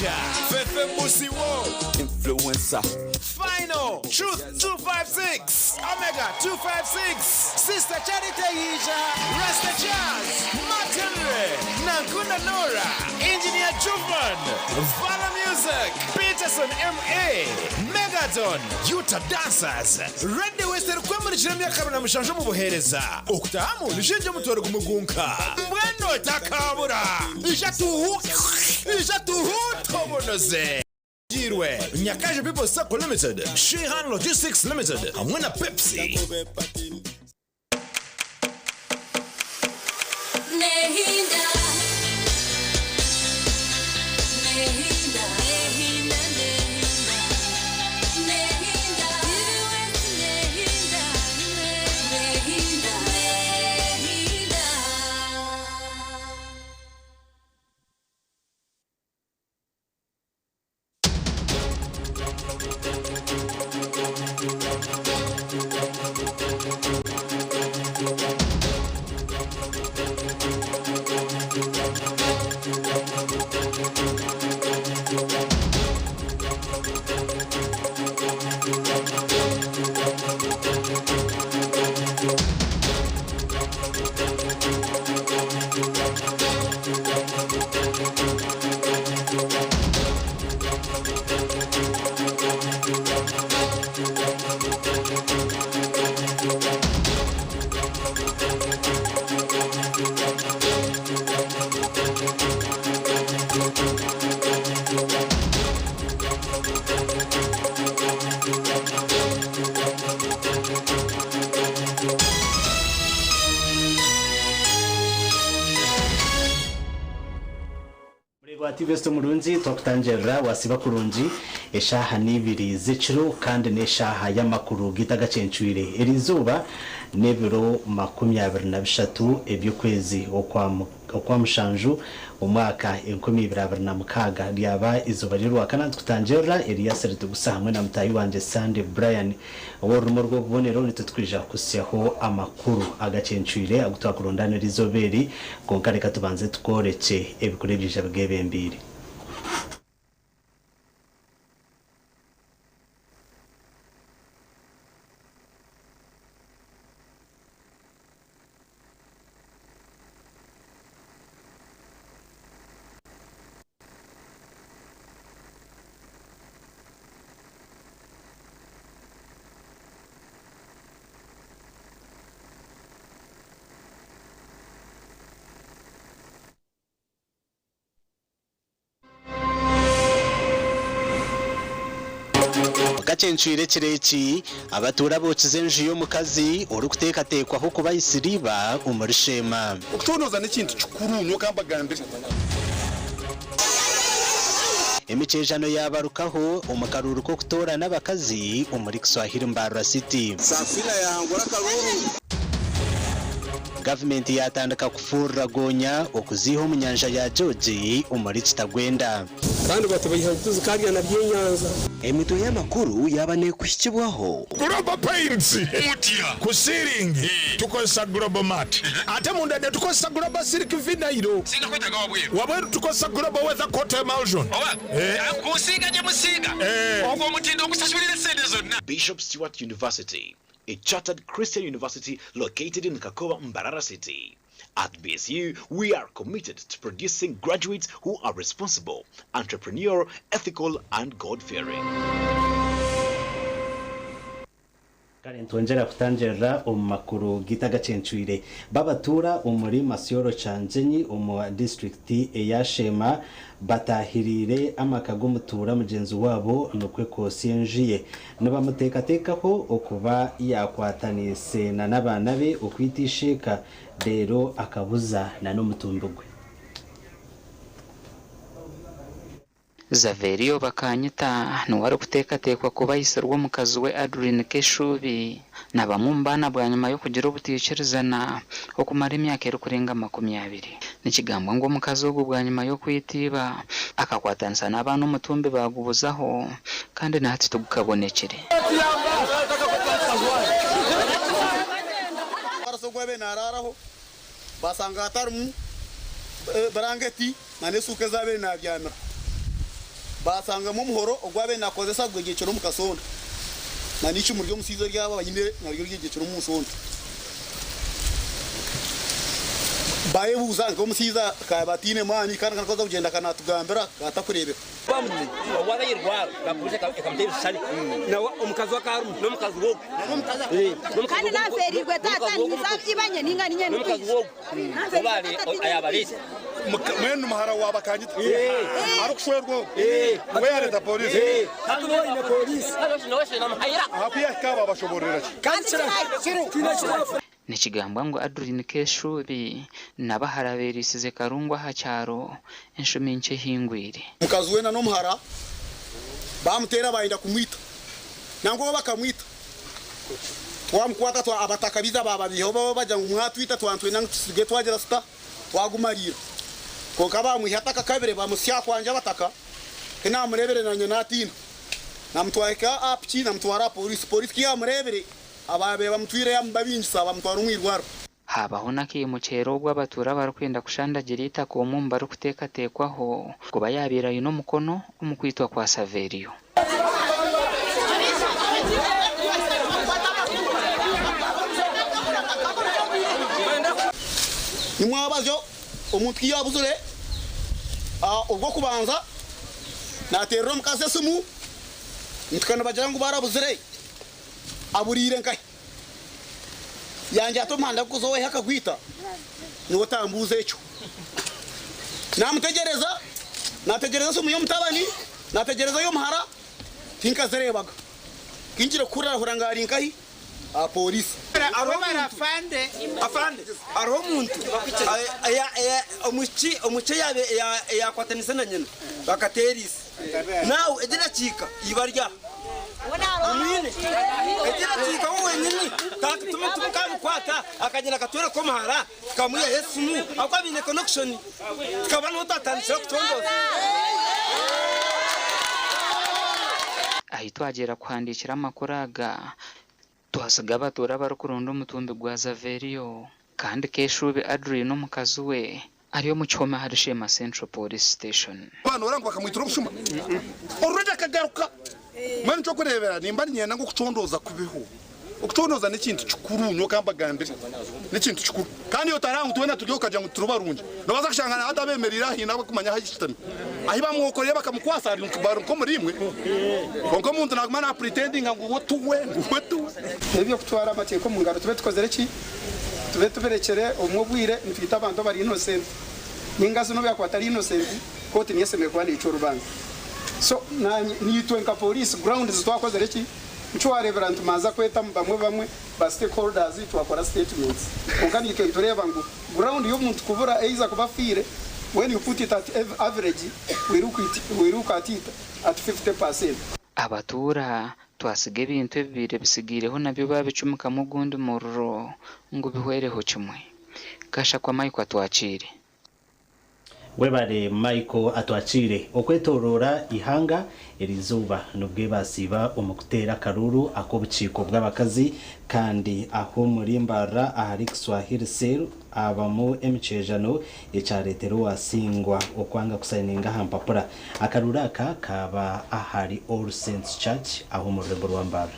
Asia, Fefe Musiwo, Influencer. Final, Truth 256, Omega 256, Sister Charity Asia, Rasta Jazz, Matenre, Nanguna Nora, Engineer Juvan, Vala Music, Peterson M.A., Megaton, Utah Dancers, Randy Western Kwemuri Chiremya Kabana Mushanjo Mubuhereza, Oktamu, Nishenje Mutoro Kumugunka, Mwendo Takabura, Ijatuhu Tobonoze. Nyakaje People Circle Limited, Shehan Logistics Limited, Amwena Pepsi. Best Murunzi Toktanjera wasiba kurunji eshaha nibiri ziciro kandi neshaha y'amakuru gitagacencuire erizuba nebiro 23 ebyukwezi okwa mushanju umwaka 2026 lyaba izuba rirwa kana tutanjera Elias Ritugusa hamwe na mutayi wanje Sandy Brian orumo rwo kubonero nitutwija kusyaho amakuru agacencuire agutakurondana rizoberi konkareka tubanze tukoreke ebikurebije bwebembiri. Gacencuire kireki abatura bokizenje yo mukazi uri kutekatekwa ho kubayisiriba umurishema ukutonoza n'ikintu cyukuru no kambagande emicejano yabarukaho umukaruru ko kutora n'abakazi umuri Kiswahili Mbarara City safina yangora karuru Government yatandika kufurra gonya okuziho mu nyanja ya George umuri Kitagwenda kandi batubayihaguze kandi yanabyenyanza emito y'amakuru yabane kushikibwaho Global Paints, Mutia, Kusiringi, tukosa Global Mat. Ate mundade tukosa Global Silk Vinyl. Singa kwetaga wabweru. Wabweru tukosa Global Weather Coat Emulsion. Oba, kusiga je musiga. Ogwo mutindo okusashulira sente zonna. Bishop Stewart University, a chartered Christian university located in Kakowa, Mbarara City. At BSU, we are committed to producing graduates who are responsible, entrepreneurial, ethical, and God-fearing. Karen twongera kutanjera makuru gitagacencuire babatura umuri Masioro Canjenyi umu district eyashema batahirire amakago mutura mugenzi wabo nokwe kosienjiye nabamutekatekaho okuba yakwatanise na nabana be okwitisheka rero akabuza na no mutumbugwe Zaverio bakanyita nuwari kutekatekwa kuba yisarwa mukazi we Adrien Keshubi nabamumbana bwa nyuma yo kugira ubutiyikirizana okumara imyaka eri kurenga 20 nikigambwa ngo mukazi wo bwa nyuma yo kwitiba akakwatansa n'abana umutumbe bagubuzaho kandi nati tugukabonekere barasogwabe nararaho basanga atarumu barangeti nane suke zabe nabyamira basanga mu muhoro ogwabe nakoze sagwe giciro mu kasonda na nico muryo musizo ryaba bayine naryo giciro mu musonda baye buza ngo musiza ka batine mani kana koza kugenda kana tugambira atakurebe bamwe wala yirwara bakuze kamtera sani na umukazi wa karu no mukazi wo kandi naferirwe tata ibanye ningani nyene umukazi wo bale ayabalise mwenu mahara wabakanyita arukushwerwo were da police hatuno ine police no na mahira hakuya kaba bashoborera kandi kira nikigambwa ngo Adrien Keshubi nabaharaberisize karungwa hacyaro inshumi nke hingwire mukazi wena no muhara bamutera bayinda kumwita nango bakamwita twamukwata twa abatakabiza bababiho baba bajya ngo mwatwita twantwe nange twagera sta twagumarira ko kaba muhataka kabere bamusya kwanja bataka kena murebere nanye natina namutwaika apchi namutwara police kiya murebere ababe bamutwire yambabinjisa bamutwara umwirwaro habaho nakimucero gw'abatura barakwenda kushandagira ita ku mumba ru kutekatekwaho kuba yabira yuno mukono umukwitwa kwa Saverio nimwabajo omuntu yabuzure ubwo kubanza naterero mukase sumu nitukana bajangu barabuzure aburire nkai yanje atomanda kuzowe hakagwita niwo tambuze echo nategereza sumu yo mutabani nategereza yo muhara tinka zerebaga kinjire kurara hurangari nkai a police abo barafande aro umuntu omuci yabe yakwatanisa na nyina bakaterisa nawe egira cika ibarya amine egira cika wowe nyini takituma tukamukwata akagenda katwera ko mahara kamuye Yesu akwabine connection kabana utatanisa kutondoza ahitwagera kwandikira amakuraga tuhasiga abatura barukurundo umutumbi gwa Saverio kandi Keshubi Adrien no mukazi we ariyo mu cyoma hari Shema Central Police Station bana barango bakamwitira ubushuma already akagaruka mani cyo kurebera nimba nyena ngo kucondoza kubiho ukucondoza n'ikintu cyukurunyo kambagambire n'ikintu cyukuru kandi yo tarangu tubona turyo kaja ngo turubarunje no baza kushangana adabemerira hina bakumanya hagitami ahiba mwokoreye bakamukwasara nkubaru ko murimwe ngo muntu nagumana pretending ngo wotuwe ebyo kutwara amateko mu ngaro tube tukozere ki tube tuberekere umubwire nitwita abantu bari innocent ningazo no byakwata ari innocent kote niyeseme kwa ni cy'urubanza so nitwe nka police ground zitwakozere ki Mchuwa reverend maza kweta bamwe ba stakeholders twakora statements ukandi tureba ngo ground yo muntu kubura eiza kubafire when you put it at average we look at it at 50%. abatura twasige ibintu bibire bisigireho nabyo babicumuka mu gundi mururo ngo bihwereho kimwe kasha kwa Michael atwacire webare Michael atwacire okwetorora ihanga erizuba nubwe basiba umukutera karuru akobuciko bw'abakazi kandi aho muri mbara ahari Kiswahili sel abamu emchejano echaretero wasingwa okwanga kusayininga hampapura akarura kaba ahari All Saints Church aho mu rwego rwa mbara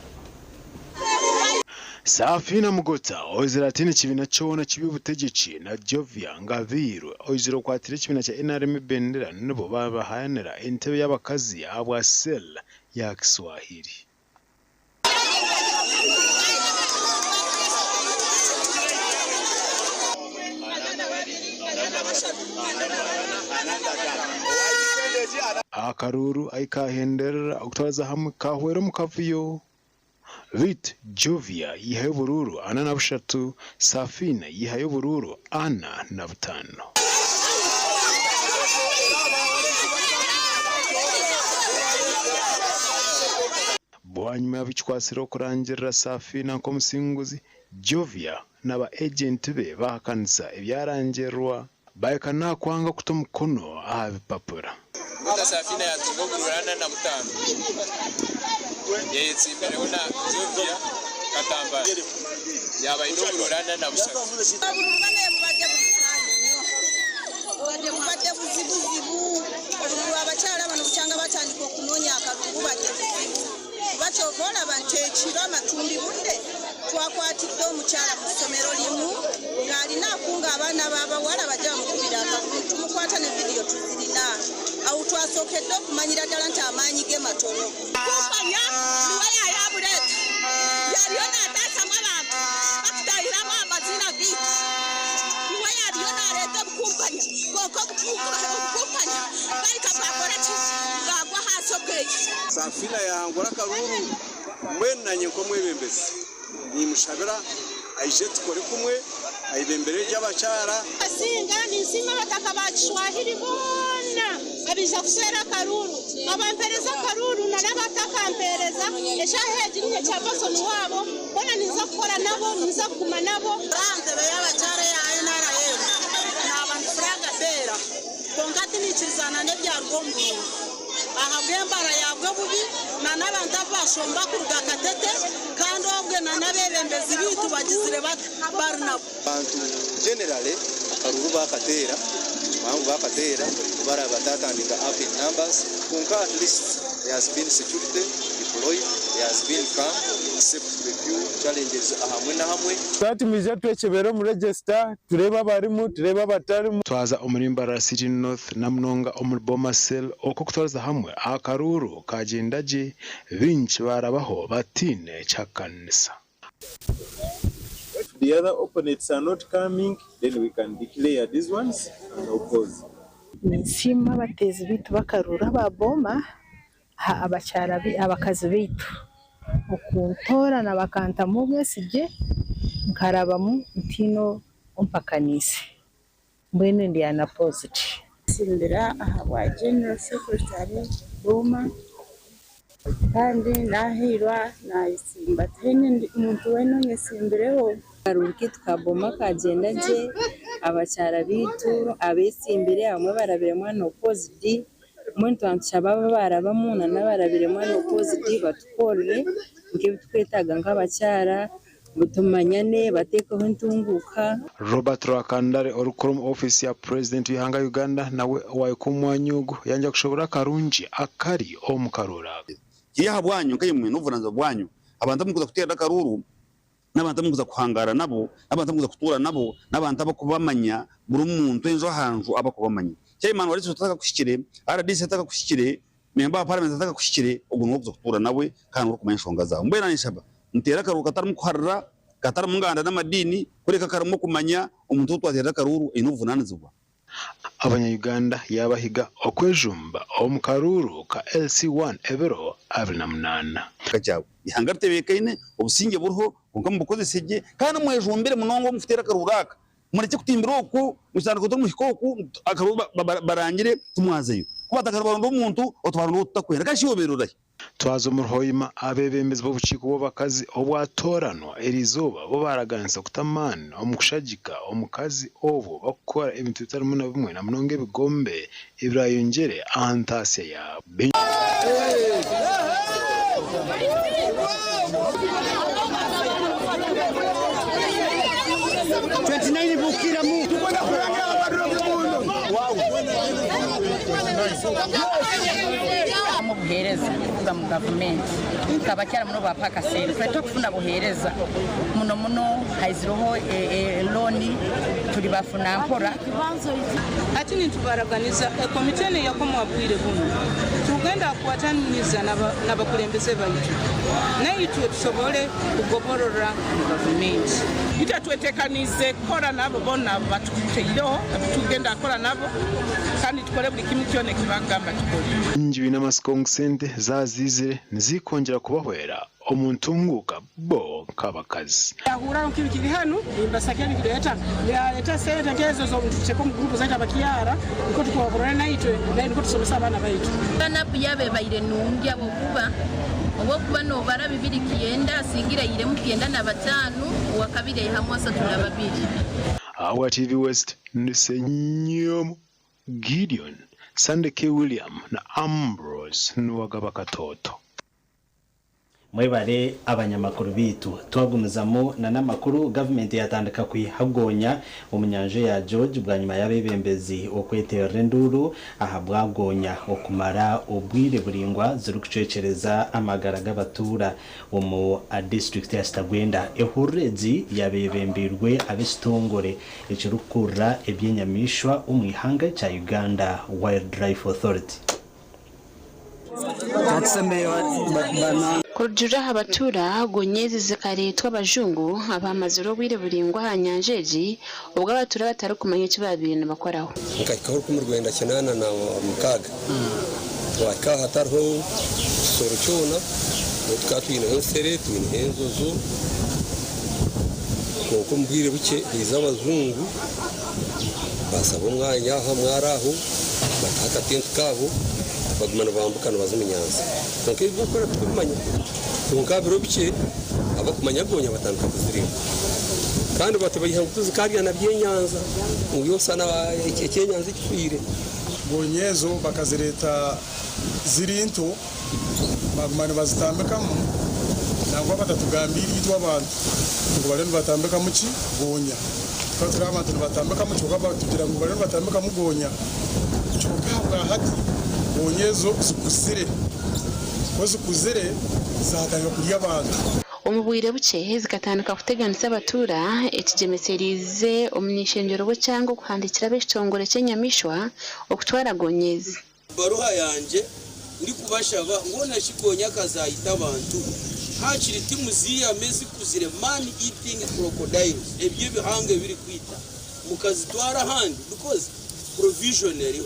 Safina Mugota oziratini kibina chona kibibutegeci na Jovia Ngaviru oziro kwatire kibina cha NRM bendera nibo babahayanira intebe y'abakazi abwa sel ya Kiswahili akaruru ayikahendera okutaza hamwe kahwera mukavuyo Vit Jovia yihaye bururu ana na bushatu Safina yihaye bururu ana na butano bwanyuma yabichwasiro kurangirira Safina ko musinguzi Jovia n'aba agent be bakanisa ibyarangirwa bayikana kwanga kutomukono abipapura Safina yatugururana na butano yetse imbere ona Jovia Katamba yaba inogururana na bushaka abururana yabajya buzikanye bajya buzibuzibu abacyara abantu cyangwa batandika kyovola bantekiro amatundi budde twakwatidde omukyala ku ssomero limu ng'alina akunga abaana b'abawala bajja bamukubira akavumu tumukwata ne vidiyo tuzirina awo twasookedde okumanyira ddala nti amaanyi ge matono kumpanya niwaya ya buleeta yaliyo n'ataasamu abantu batutayiramu amazina biiti niwaya aliyo n'aleeta obukumpanya konka obukumpanya balika bwakora ki ng'agwa hasi obweki Safina yangora Karuru mwenanye ko mwebembezi nimushabira aije tukore kumwe ayibembere y'abacyara asinga nisima bataka ba Kiswahili bona abija kusera Karuru abampereza Karuru na nabataka eshahejinye cy'abasoni wabo bona niza gukora nabo niza kuma nabo ranze y'abacyara ya NRA n'abantu franga bera konkati nikizana ne byarwombu aha bwembara yabwe bubi na n'abantu abashomba kuruga katete kandi obwe na nabebembezi bitu bagizire barnabo bantu generally Karuru bakatera bara batatandika up in numbers kunka at least there has been security deployed, there has been calm except the few challenges ahamwe na hamwe twatumize twekebera mu register tureba barimu tureba batarimu twaza omurimbarara City North na Munonga omuri Bomasel oko kutwaza hamwe Akaruru kagendaje binchi barabaho batine chakanisa. If the other opponents are not coming, then we can declare these ones and oppose. Nsima batezi bitu bakarura baboma abacyara abakazi bitu ukuntora na bakanta mu bwesije nkarabamu ntino umpakanise mbwene ndi ana positive simbira wa general secretary Boma kandi nahirwa na isimba tene umuntu weno nyesimbireho Karuki tukaboma kagenda je abacyara bitu abesimbire amwe barabire mwana opposite muntu antshababa barabamuna nabarabire mwana opposite batukorere ngiye twetaga nk'abacyara butumanyane batekaho ntunguka. Robert Rakandare orukuru office ya president w'ihanga Uganda nawe wayikumwanyugo yanja kushobora karunji akari omukarura kiyaha bwanyu kayimwe n'uburanza bwanyu abantu mukuza kutera Karuru n'abantu mukuza kuhangara nabo n'abantu mukuza kutura nabo n'abantu abakubamanya buri muntu enzo hanju abakubamanya cyayimana wari tutaka kushikire RDC tutaka kushikire member wa parliament tutaka kushikire ubwo n'ukuza kutura nawe kandi urukumanya shonga zawo mbena nishaba ntera Karuru katari mukuharra katari munganda n'amadini kureka karimo kumanya umuntu twatera Karuru inuvunanizwa Abanya-Uganda yabahiga okwejumba omukaruru ka LC1 ebero 28 kajabu ihangarte bekaine obusinge burho ukambukoze seje kana mwejumbere munongo mufitera Karuraka mureke kutimbira oku musana ko muhikoku Akaruru barangire tumwazeyo kubataka barondo umuntu otwarundo utakwera kashiyoberura twazo murhoyima abebembezi b'obuciko b'abakazi obwatoranwa erizoba bo baraganisa kutamana omukushagika omukazi obo bakora ebintu bitarimu na bimwe na munonga ebigombe ibrayongere ahantase ya 29 bukira mu tukona kuranga abarundo wow mu buhereza kuvuga mu government kabakyara muno bapaka sere kweto kufuna buhereza muno haiziroho loni turi bafuna mpora ati nitubaraganiza komitene yakomwabwire buno tugenda kuwataniza n'abakulembeze baitu naitwe tusobole kugoborora government itatwetekanize kora nabo bona batuteiro tugenda akora nabo kandi tukore buli kimu cyone kibagamba tukore injibi n'amaskongisente zazizire nzikongera kubahwera omuntu nguka bo kabakazi yahura nk'ibikiri hano imbasakeni kireta leta sente ngezo zo mutcheko mu group zaita bakiyara niko tukoborana naitwe niko tusomesa abana baitu kana yabe baire nungi abo kuba no bara bibiri kienda singira yire mu kienda na batanu wakabire hamwe sa tuna babiri Awa TV West nisenyomo Gideon Sande K William na Ambrose Nwagaba Katoto mwebare abanyamakuru bitu twagumizamo na namakuru government yatandika kwihagonya umunyanje ya George bwa nyuma y'abebembezi okwetera nduru aha bwagonya okumara obwire buringwa ziri kucecereza amagara g'abatura mu district ya Stagwenda ehurezi yabebembirwe abistongore ekirukura ebyenyamishwa umwihanga cha Uganda Wildlife Authority. Kurujura abatura gonyezi zikaretwa abajungu abamaziro bwire buringwa hanyanjeji ubwo abatura batari kumanya kibabintu bakoraho nkakahoro ku Rwanda kinana na mukaga waka hatarho soruchona tukatwina hosere twine henzozo ko mbwire buke izabazungu basaba umwanya hamwaraho bakata tentu kabo bagumana bambukana baziminyanza konke bakora kumanya kunkabiro bice abakumanya gonya batanduka kuzirimo kandi batabayiha kutuzi kariya na byenyanza uyosana ekenyanza ikifire gonyezo bakazireta zirinto bagumana bazitambekamo nangwa batatugambira itwa abantu ngo barene batambeka muki gonya kandi abantu batambeka muki kugira ngo barene batambeka mugonya cyo kabwa hati gonyezo zikuzire zatanga kurya abantu umubwire buke zikatandika kuteganisa abatura ekigemeserize omunishengero bwo cyangwa kuhandikira beshitongore cy'enyamishwa okutwara gonyezi baruha yanje ndi kubashaba ngona shigonya kazayita abantu hakiri timuziya mezi kuzire man eating crocodiles ebyo bihange biri kwita mukazitwara handi because provisionary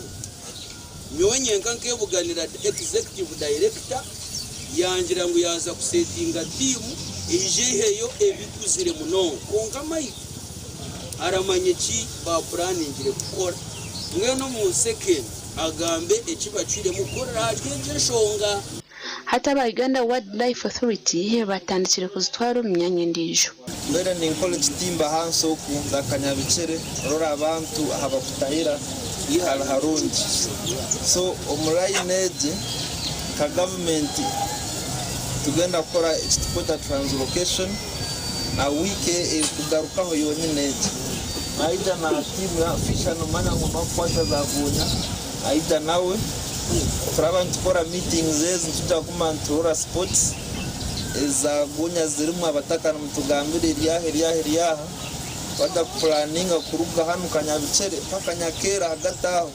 nyonyenga nkebuganira executive director yangira ngo yaza kusetinga timu ejeheyo ebikuzire muno konka mai aramanye ki ba planning gukora mwe no mu second agambe ekibacire mukora hakenje shonga hata ba Uganda Wildlife Authority batandikire kuzitwara umyanya ndijo mbere ni college timba hanso ku ndakanyabicere rora abantu habakutahira yihala harundi so omulayineje ka government tugenda kora ekitukweta translocation na wike kugarukaho yonineje aida na timu ya fisha no mana ngo bakwata zagunya aida nawe turaba tukora meetings zezi tutakumantura sports ezagunya zirimo abatakana mutugambire ryahe bada planning kuruga hanu kanyabicere paka nyakera hagataho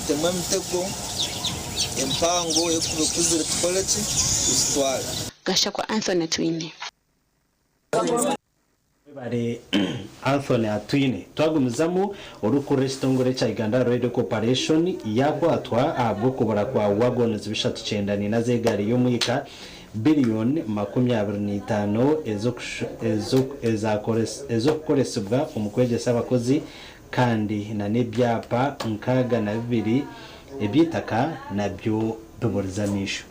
temwe mtego empango ekubekuzire college istwala gasha kwa Anthony Twine bare Anthony Atwine twagumizamo urukure stongore cha Uganda Radio Corporation yakwatwa abwo kubara kwa wagons bishatu 9 ni nazegari yo mwika billion 25 ezokoresebwa umukwegesa abakozi kandi na nebyapa nkaga na 2 ebyitaka nabyo biburizamisho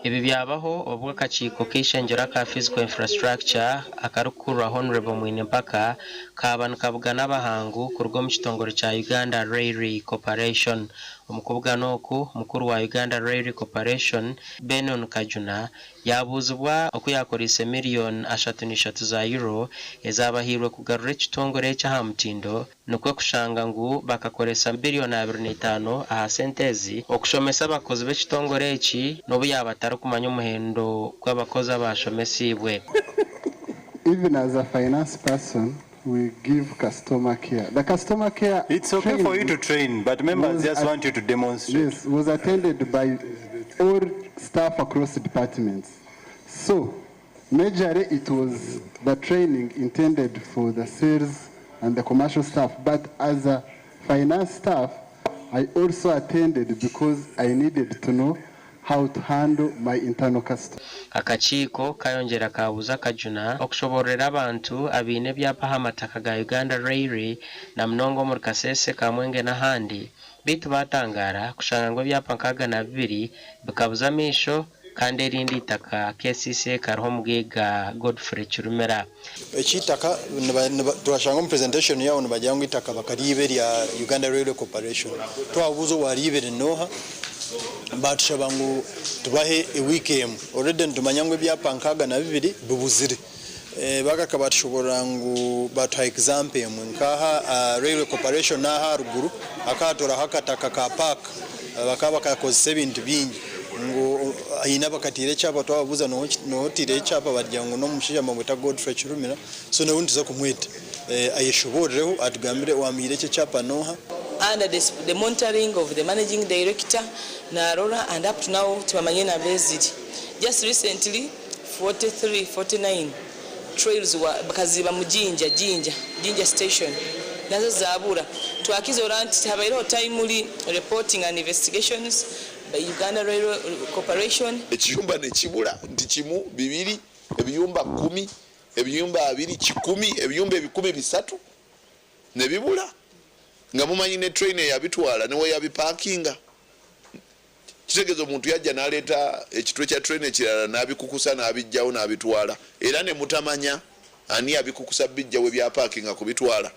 ibi byabaho ubwo akaciko k'ishenjera ka physical infrastructure akarukura honorable Mwinempaka kabanuka bwa n'abahangu ku rwo mu kitongoro cya Uganda Railway Corporation umukobwa noku mukuru wa Uganda Railway Corporation Benon Kajuna yabuzwa uko yakorise miliyoni 3 za euro ezabahirwe kugarura ekitongore cya Hamtindo nuko kushanga ngo bakakoresa biliyoni 25 aha sentezi okushomesa abakozi b'ekitongore eki nobu yabatara kumanya umuhendo kw'abakozi abashomesibwe. Even as a finance person, we give customer care. The customer care. It's okay for you to train, but members just want you to demonstrate. Yes, was attended by all staff across the departments. So, majorly it was the training intended for the sales and the commercial staff. But as a finance staff, I also attended because I needed to know how to handle my internal customer. Akachiko kayongera kabuza Kajuna okushoborera abantu abine byapa hamataka ga Uganda Railway na mnongo mu Kasese Kamwenge na handi bitu batangara kushanga ngo byapa nkaga na 2 bikabuza misho kandi erindi taka KCC karho mugega Godfrey Churumera ekitaka twashanga mu presentation yawo nibajyango itaka bakaribe ya Uganda Railway Corporation twabuzo waribere noha batushaba ngu tubahe ewikemu already ntumanya ngu ebyapa 62 bibuzire bakaka batushobora ngu batuha example emwe nkaha railway corporation naha ruguru akatora hakataka ka park bakaba bakakozesa ebintu bingi ngo ayina bakatire cyapa twababuza no tire cyapa barya ngo no mushija mabweta Godfrey Chirumira so no ndiza kumwita ayishoboreho atugambire wamire cyo cyapa noha under the monitoring of the managing director Narora, and up to now tumamanye na bezidi. Just recently 49 trails bakaziba mu Jinja station nazo zabura twakiza oranti habairo time muri reporting and investigations by Uganda Railway Corporation. Ekiyumba ne kibula nti kimu bibiri ebiyumba 10 ebiyumba 2 10 ebiyumba 13 ne bibula nga mumanyi ne train yabitwala ne yabiparkinga kitegezo omuntu yajja naleta ekitwe kya train ekirala nabikukusa nabijjawo nabitwala era ne mutamanya ani abikukusa bijjawo bya parkinga kubitwala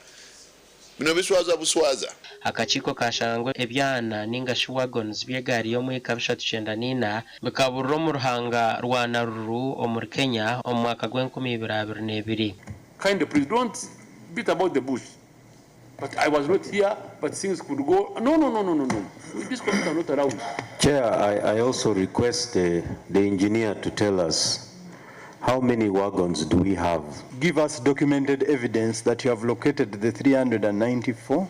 bino biswaza buswaza. Akakiiko kashangwe ebyana ninga wagons byegari yo mwaka 1994 bikaburro mu ruhanga rwa Naruru omuri Kenya omwaka gw'2022. Kind of please don't beat about the bush. But I was not here, but things could go. No. This committee are not around. Chair, I also request the engineer to tell us how many wagons do we have? Give us documented evidence that you have located the 394.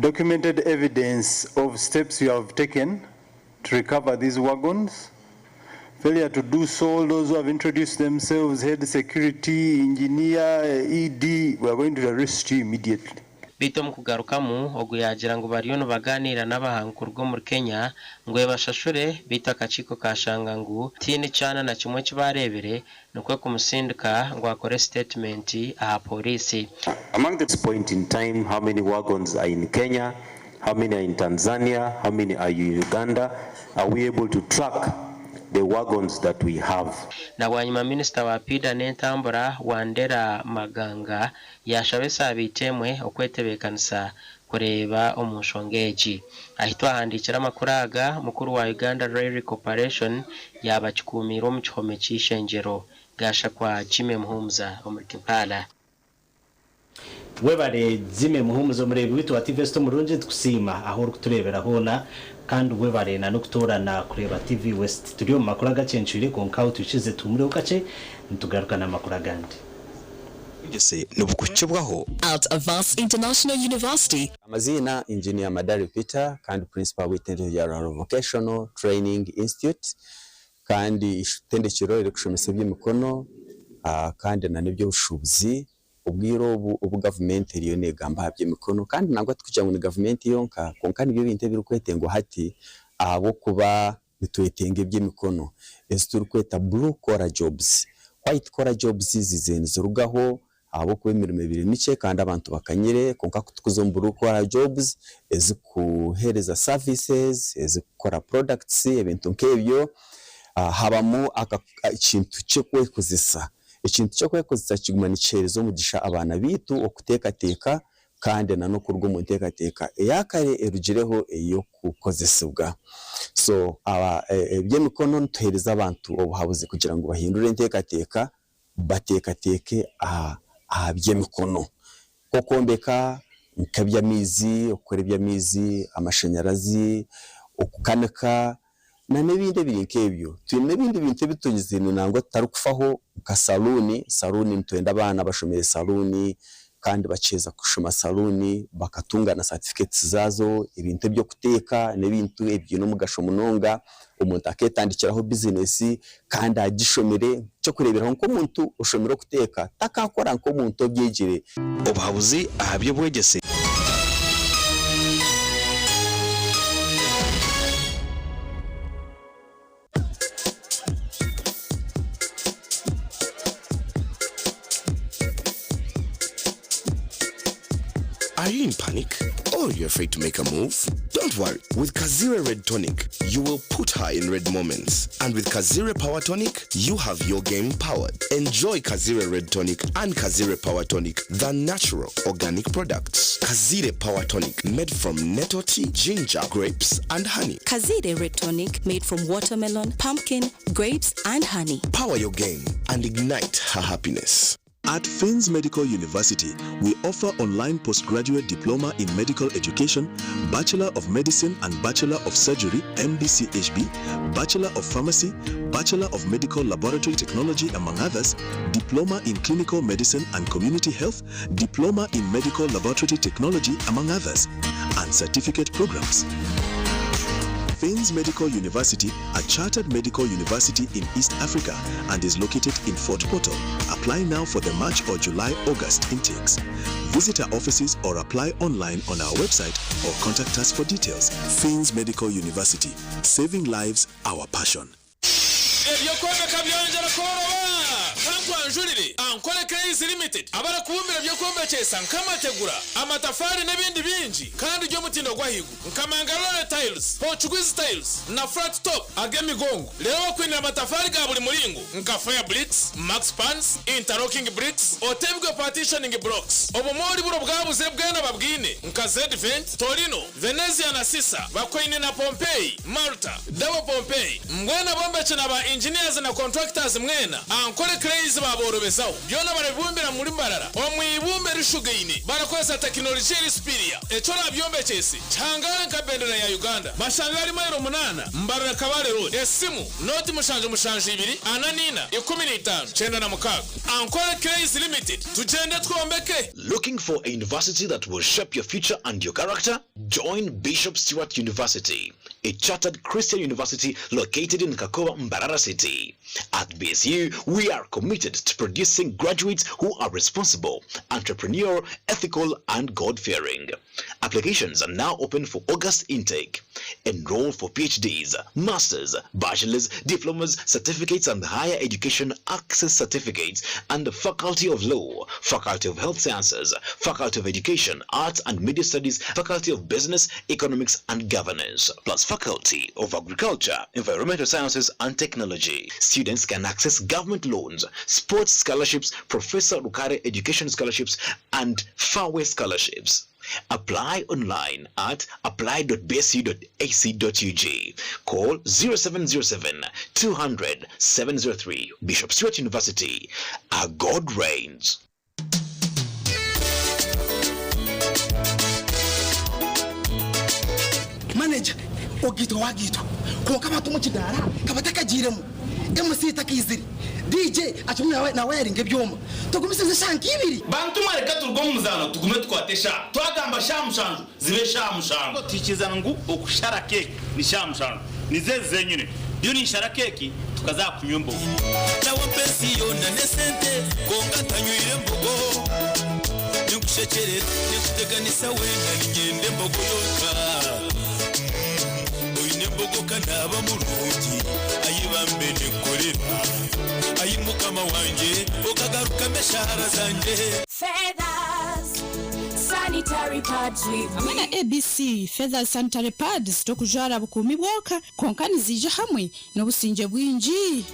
Documented evidence of steps you have taken to recover these wagons. Failure to do so, those who have introduced themselves, head security, engineer, ED, we are going to arrest you immediately. Bito mukugarukamu oguyagira ngo bariyo no baganira n'abahankurwa muri Kenya ngo bashashure bita akaciko kashanga ngo tini cyana na kimwe kibarebere nukwe kumusindika ngo akore statement aha polisi. Among this point in time, how many wagons are in Kenya, how many are in Tanzania, how many are in Uganda? Are we able to track the wagons that we have? Na wanyuma minister wa Pida n'entambura Wandera Maganga yashabesa bitemwe okwetebekanisa kureba omushongeji ahitwa handikira makuraga mukuru wa Uganda Railway Corporation yabachukumira mu chihome cy'ishenjero gasha kwa Jime Muhumza omuri Kampala. Webare Jime Muhumza muri bitu wa TV West murunje kusima aho turebera hona kandi webare na noktorana kureba TV West studio makuru gacenshire konka utushize tumure ukace ntugaruka na makuru gandi ugese nubukukibwaho at Avance International University. Amazina Engineer Madari Peter kandi principal w'Intermediate Vocational Training Institute kandi itendekero iri kushomesa by'imikono kandi na nibyo bushubuzi ubwiro ubu government iriyo negamba by'imikono kandi nangwa tukujya mu government yonka konka nibyo binte biri kwetengo hati abo kuba bitwetenge by'imikono esituru kweta blue collar jobs white collar jobs zizenze rugaho abo kuba imirimo ibiri mice kandi abantu bakanyire konka kutukuzo blue collar jobs ezikuhereza services ezikora products ebintu nkebyo habamo ikintu cyo kwekuzisa ikintu cyo kwekozesa kigumanicyerezo mugisha abana bitu okutekateka kandi nano kurwo mu ntekateka yakare erugireho eyo kukozesebwa so aba by'emikono ntuhereza abantu obuhabuzi kugira ngo bahindure ntekateka batekateke by'emikono kokombeka nkabyamizi okore byamizi amashanyarazi okukanika na nebindi binkebyo twine bindi bintu bitunyize nango tarukufaho ka saluni ntwenda abana bashomere saluni kandi baceza kushoma saluni bakatunga na certificates zazo ibintu byo kuteka nebintu ebyo no mugasho munonga umuntu aketandikiraho business kandi agishomere cyo kureberaho nko umuntu ushomera kuteka takakora nko umuntu byegire obuhabuzi ahabye bwegese Are you in panic? or you're afraid to make a move? Don't worry. With Kazire Red Tonic, you will put her in red moments. And with Kazire Power Tonic, you have your game powered. Enjoy Kazire Red Tonic and Kazire Power Tonic, the natural organic products. Kazire Power Tonic, made from nettle tea, ginger, grapes, and honey. Kazire Red Tonic, made from watermelon, pumpkin, grapes, and honey. Power your game and ignite her happiness. At Fins Medical University, we offer online postgraduate diploma in medical education, Bachelor of Medicine and Bachelor of Surgery, MDCHB, Bachelor of Pharmacy, Bachelor of Medical Laboratory Technology, among others, Diploma in Clinical Medicine and Community Health, Diploma in Medical Laboratory Technology, among others, and certificate programs. Fins Medical University, a chartered medical university in East Africa and is located in Fort Portal. Apply now for the March or July-August intakes. Visit our offices or apply online on our website or contact us for details. Fins Medical University, saving lives, our passion. Anjurire ankole Crazy Limited abara kumbira byo kombe cyesa nkamategura amatafari n'ibindi binji kandi ryo mutindo gwahigu nkamangalore tiles Portuguese tiles na flat top agemigongo lero kwinira amatafari ga buri muringo nka fire bricks max pans interlocking bricks otebwe partitioning blocks obumori buro bwabuze bwana babwine nka Z-Vent Torino Venezia na Sisa bakoine na Pompeii Malta Double Pompeii mbwana bombe cyana ba engineers na contractors mwena ankole Crazy baborobezaho byona barabumbira muri mbarara omwibumbe rishugaine barakoza technology Spiria eco nabyombe cyese cyangara nka bendera ya Uganda bashangari mayiro 8 mbarara kabale road esimu noti mushanje 2 ananina 15 chenda na mukaga ankole Crazy Limited tugende twombeke. Looking for a university that will shape your future and your character? Join Bishop Stewart University, a chartered Christian university located in Kakowa, Mbarara City. At BSU, we are committed to producing graduates who are responsible, entrepreneurial, ethical, and God-fearing. Applications are now open for August intake. Enroll for PhDs, Masters, Bachelors, Diplomas, Certificates, and Higher Education Access Certificates, and the Faculty of Law, Faculty of Health Sciences, Faculty of Education, Arts and Media Studies, Faculty of Business, Economics, and Governance, plus Faculty of Agriculture, Environmental Sciences, and Technology. Students can access government loans, sports scholarships, Professor Rukare Education Scholarships, and Fairway Scholarships. Apply online at apply.bsu.ac.ug. Call 0707 200 703. Bishop Stewart University. Our God reigns. Manager, ogito wagito. Konka batu mu kidara, kabataka jiremu. MC takiziri. DJ atumwe na wiring ebyoma. Tugumisize shanki ibiri. Bantu mareka turgo muzano tugume twatesha. Twagamba shamushanju zibe shamushanju. Tikizana ngu okushara keke ni shamushanju. Nizeze nyine. Byo ni shara keke tukaza kunyumba. Nawo pensiyo na nesente konga tanywire mbogo. Nikushekere nikuteganisa wenda ngende mbogo yoka. Oyine mbogo kanaba mulungi ayibambe nekorera. Ayimukama wanje okagaruka meshahara zanje. Feathers sanitary pads amana ABC Feathers sanitary pads tokujara bukumi bwoka konkani zije hamwe n'obusinje bwinji.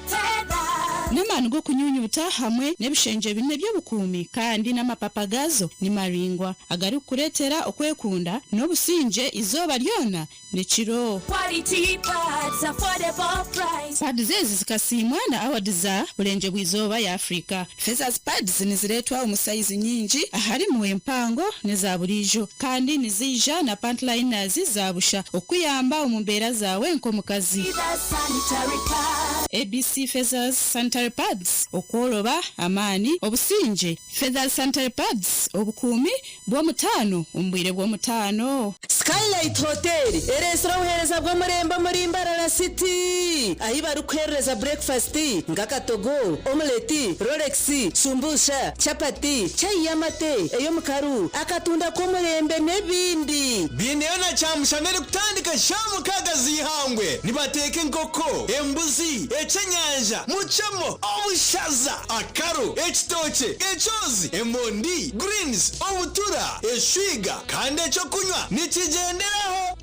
N'amani go kunyunyuta hamwe n'ebishenje bine by'obukumi kandi n'amapapagazo ni maringwa agari kuretera okwekunda n'obusinje izoba lyona nechiro. Quality pads affordable price. Pads zezi zikasimwa na awadiza bulenje bwizoba ya Afrika. Feathers pads niziretwa omusaizi nyingi ahari mu empango neza burijo kandi nizija na pantliners zabusha okuyamba omumbera zawe nkomukazi. ABC Feathers sanitary pads okoloba amani obusinje. Feathers sanitary pads obukumi bw'omutano umbwire bw'omutano. Skylight Hotel eresora uhereza bwo muremba muri Mbarara City ahiba rukwereza breakfast ngakatogo omelette Rolex sumbusha chapati chai yamate eyo mukaru akatunda ko murembe nebindi bineyo na chamushanere kutandika shamu kaga zihangwe nibateke inkoko embuzi ecenyanja mucemo obushaza akaro ekitoke ecozi emondi greens obutura eshwiga kandi eco kunywa nikigenderaho.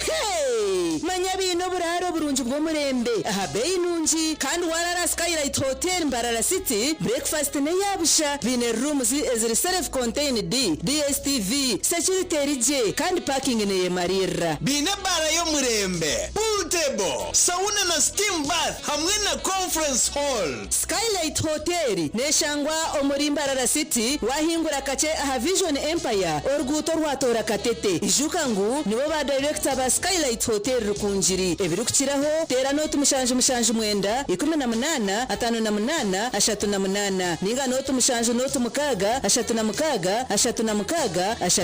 Manya bino buraro burungi bw'omurembe aha beyi nungi kandi warara Skylight Hotel Mbarara City breakfast ne yabusha bine rooms eziri self contained DSTV security rije kandi parking ne yemarira bine bara yo murembe pool table sauna na steam bath hamwe na conference hall. Skylight Hotel neshangwa omuri Mbarara City wahingura kace aha Vision Empire oruguto rwatora katete ijuka ngu nibo ba director ba Skylight Hotel rukunjiri ebirukiraho tera note mushanje mwenda 18 58 38 ninga note mushanje note mukaga 36 36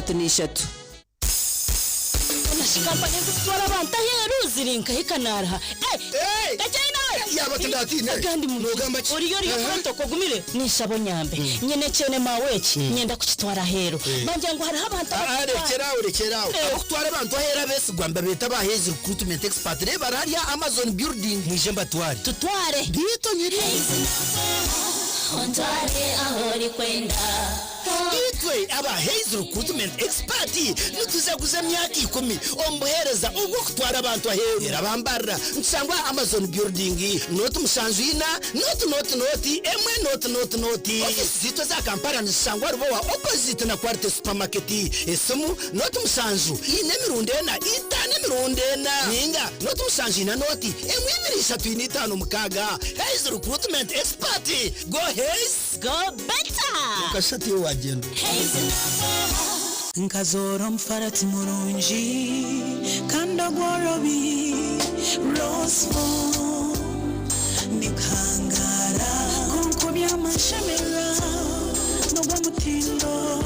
33 Nashikampanye kutwara abantu aheru zirinka hikanara gacayina yaba tundatine kandi mugamba uriyo pronto kogumire nishabo nyambe nyene cene maweki nyenda kukitwara hero banje ngo hari abantu rekeraho abutwara abantu ahera bese gwamba beta baheze recruitment expert re barari Amazon building nije mbatware tutware bito nyiri ontware ahori kwenda itwe aba Haze recruitment expert nutuzaguza myaka 10 ombohereza ubwo kutwara abantu ahera bambara nsangwa Amazon building note musanjina note emwe note zito za Kampala nsangwa rubo wa opposite na Quarte supermarket esumu note musanju ine mirundena itane mirundena ninga note musanjina note emwe 35 mukaga Haze recruitment expert go Haze go better kashati wagendo nkazoro mfarati murunji kanda gworobi rosfo nikangara kunkubya amashemera nogwa mutindo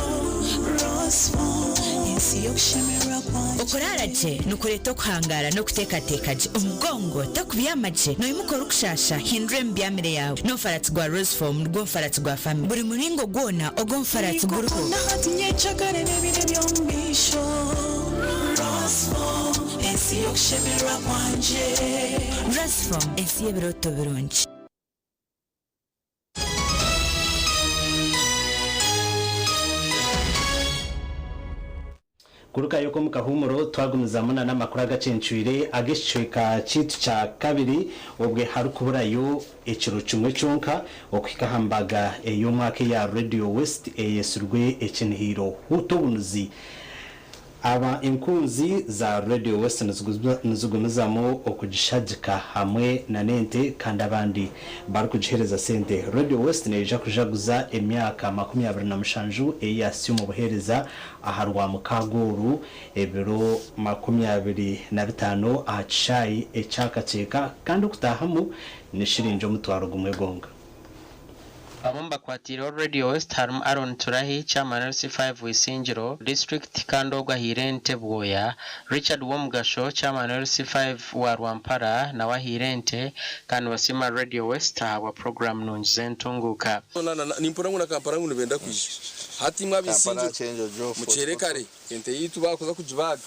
rosfo insi yokushemera kwanje okoraraje nukureto kuhangara no kutekatekaje umugongo takubiyamaje no imukora ukushasha hindure mbyamire yawe no farati gwa rosfo rwo farati gwa family buri muringo gwona ogo farati guruko nahatinye chagare nebire byombisho rosfo insi yokushemera kwanje rosfo insi yebiroto birungi. kuruka yoko mukahumuro twagumiza muna n'amakuru agacencwire agishweka citu ca kabiri ubwe harukuburayo ekiro kimwe cyonka okwikahambaga eyo mwaka ya Radio West eyesurwe ekinhiro hutobunuzi aba inkunzi za Radio West nizugumizamo okugishagika hamwe na nente kandi abandi bari kujihereza sente. Radio West neja kujaguza emyaka 27 eyasi mu buhereza aharwa mu Kaguru ebiro 25 ahacayi ecyakaceka kandi kutahamu nishirinjo mutwaro gumwe gonga. Abomba kwatiro Radio West harum Aaron Turahi chairman LC5 Wisingiro district Kandogwa Hirente Bwoya Richard Womgasho chairman LC5 wa Rwampara na wa Hirente kandi wasima Radio West wa program nunzentunguka nimpora nguna Kampala ngune benda kwije hati mwabisingiro mucerekare ente yitu bakoza kujibaga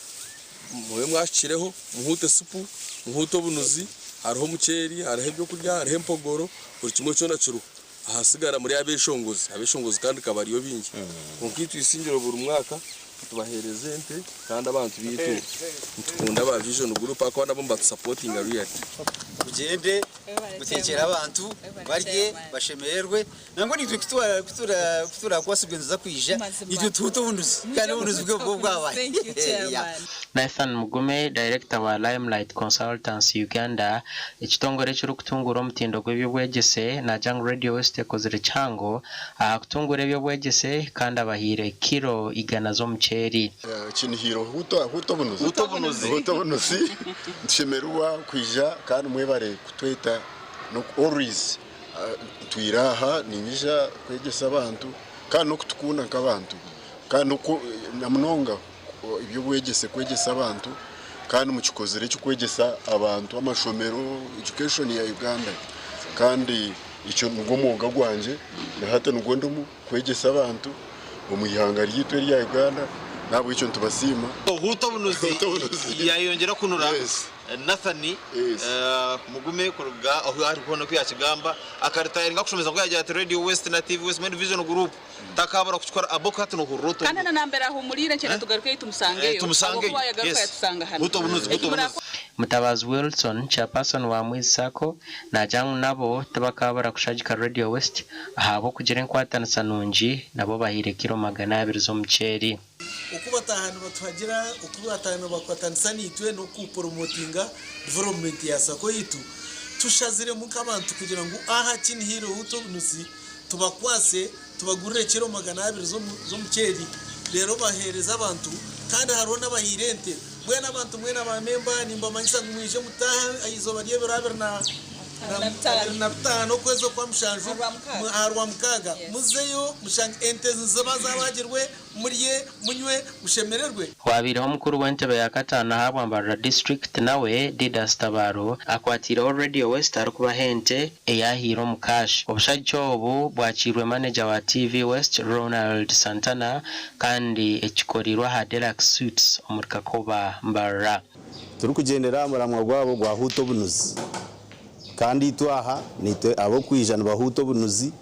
muwe mwashireho muhute supu muhuto bunuzi hariho muceri hariho byo kurya hariho mpogoro buri kimwe cyo nacuru ahasigara muri abeshongozi kandi kabariyo bingi konkitu isingiro buri mwaka tubahereze ente kandi abantu bitu tukunda ba Vision Group akwana bomba supporting real ugende gutekera abantu barye bashemerwe nango nitwe kutura kwasubyenza kwija itwe tuto bunduzi kandi bunduzi bwo bwabaye. Nathan Mugume director wa Limelight Consultants Uganda ekitongore cyo kutungura omutindo gw'ebyobwegese na Jang Radio West kozire chango akutungura ebyobwegese kandi abahire kilo igana zo mcheri kinihiro huto bunuzi nshemerwa kwija kandi mwebare kutweta no always twiraha ninyija kwegesa abantu kandi no kutukuna kabantu kandi uko namunonga ibyo kwegesa abantu kandi mukikozere cyo kwegesa abantu amashomero education ya Uganda kandi icyo ngomoga gwanje hata nugondo mu kwegesa abantu omuyihanga ryitwe rya Uganda nabo icyo ntubasima huto bunuzi yayongera kunura Nathani mugume kuruga aho ari kubona ko yakigamba akaritayiringa kushomeza ngo yajya ati Radio West na TV West Main Vision Group takabara kuchukora aboka hatu no kuruto kana nambera aho murire cyane tugaruke tumusangeyo tumusange yatusanga hano buto bunuzi Mutabazi Wilson chairperson wa Mwisako na jangu nabo tabakabara kushajika Radio West ahabo kugira enkwatana sanunji nabo bahire kilo 200 zo mcheri ukuba ahantu batuhagira ukuba ahantu bakwatanisa nitwe no kupromotinga development ya Sako yitu tushazire mu kabantu kugira ngo aha kini hero utobunuzi tubakwase tubagurire kilo 200 zo mcheri rero bahereza abantu kandi haro n'abahirente mwena abantu mwena ba member nimba manyisa mwije mutaha ayizo bariye biraber na kwezo kwa mshanju harwa mkaga muzeyo mushanga entezi zabazabagirwe muriye munywe mushemererwe wabiraho mukuru w'entebe ya katana habwambara district nawe Didas Tabaro akwatira Radio West arikuba hente eyahiro mukash obushajo obu bwakirwe manager wa TV West Ronald Santana kandi ekikorirwa ha Deluxe Suites omurikakoba mbara turi kugendera muramwa gwabo gwa huto bunuzi kandi twaha nitwe abo kwijana bahuto bunuzi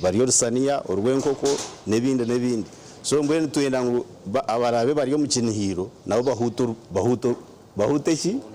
bariyo rusaniya urwenkoko nebindi so mbwene tuyenda ngo abarabe bariyo mu kinihiro nabo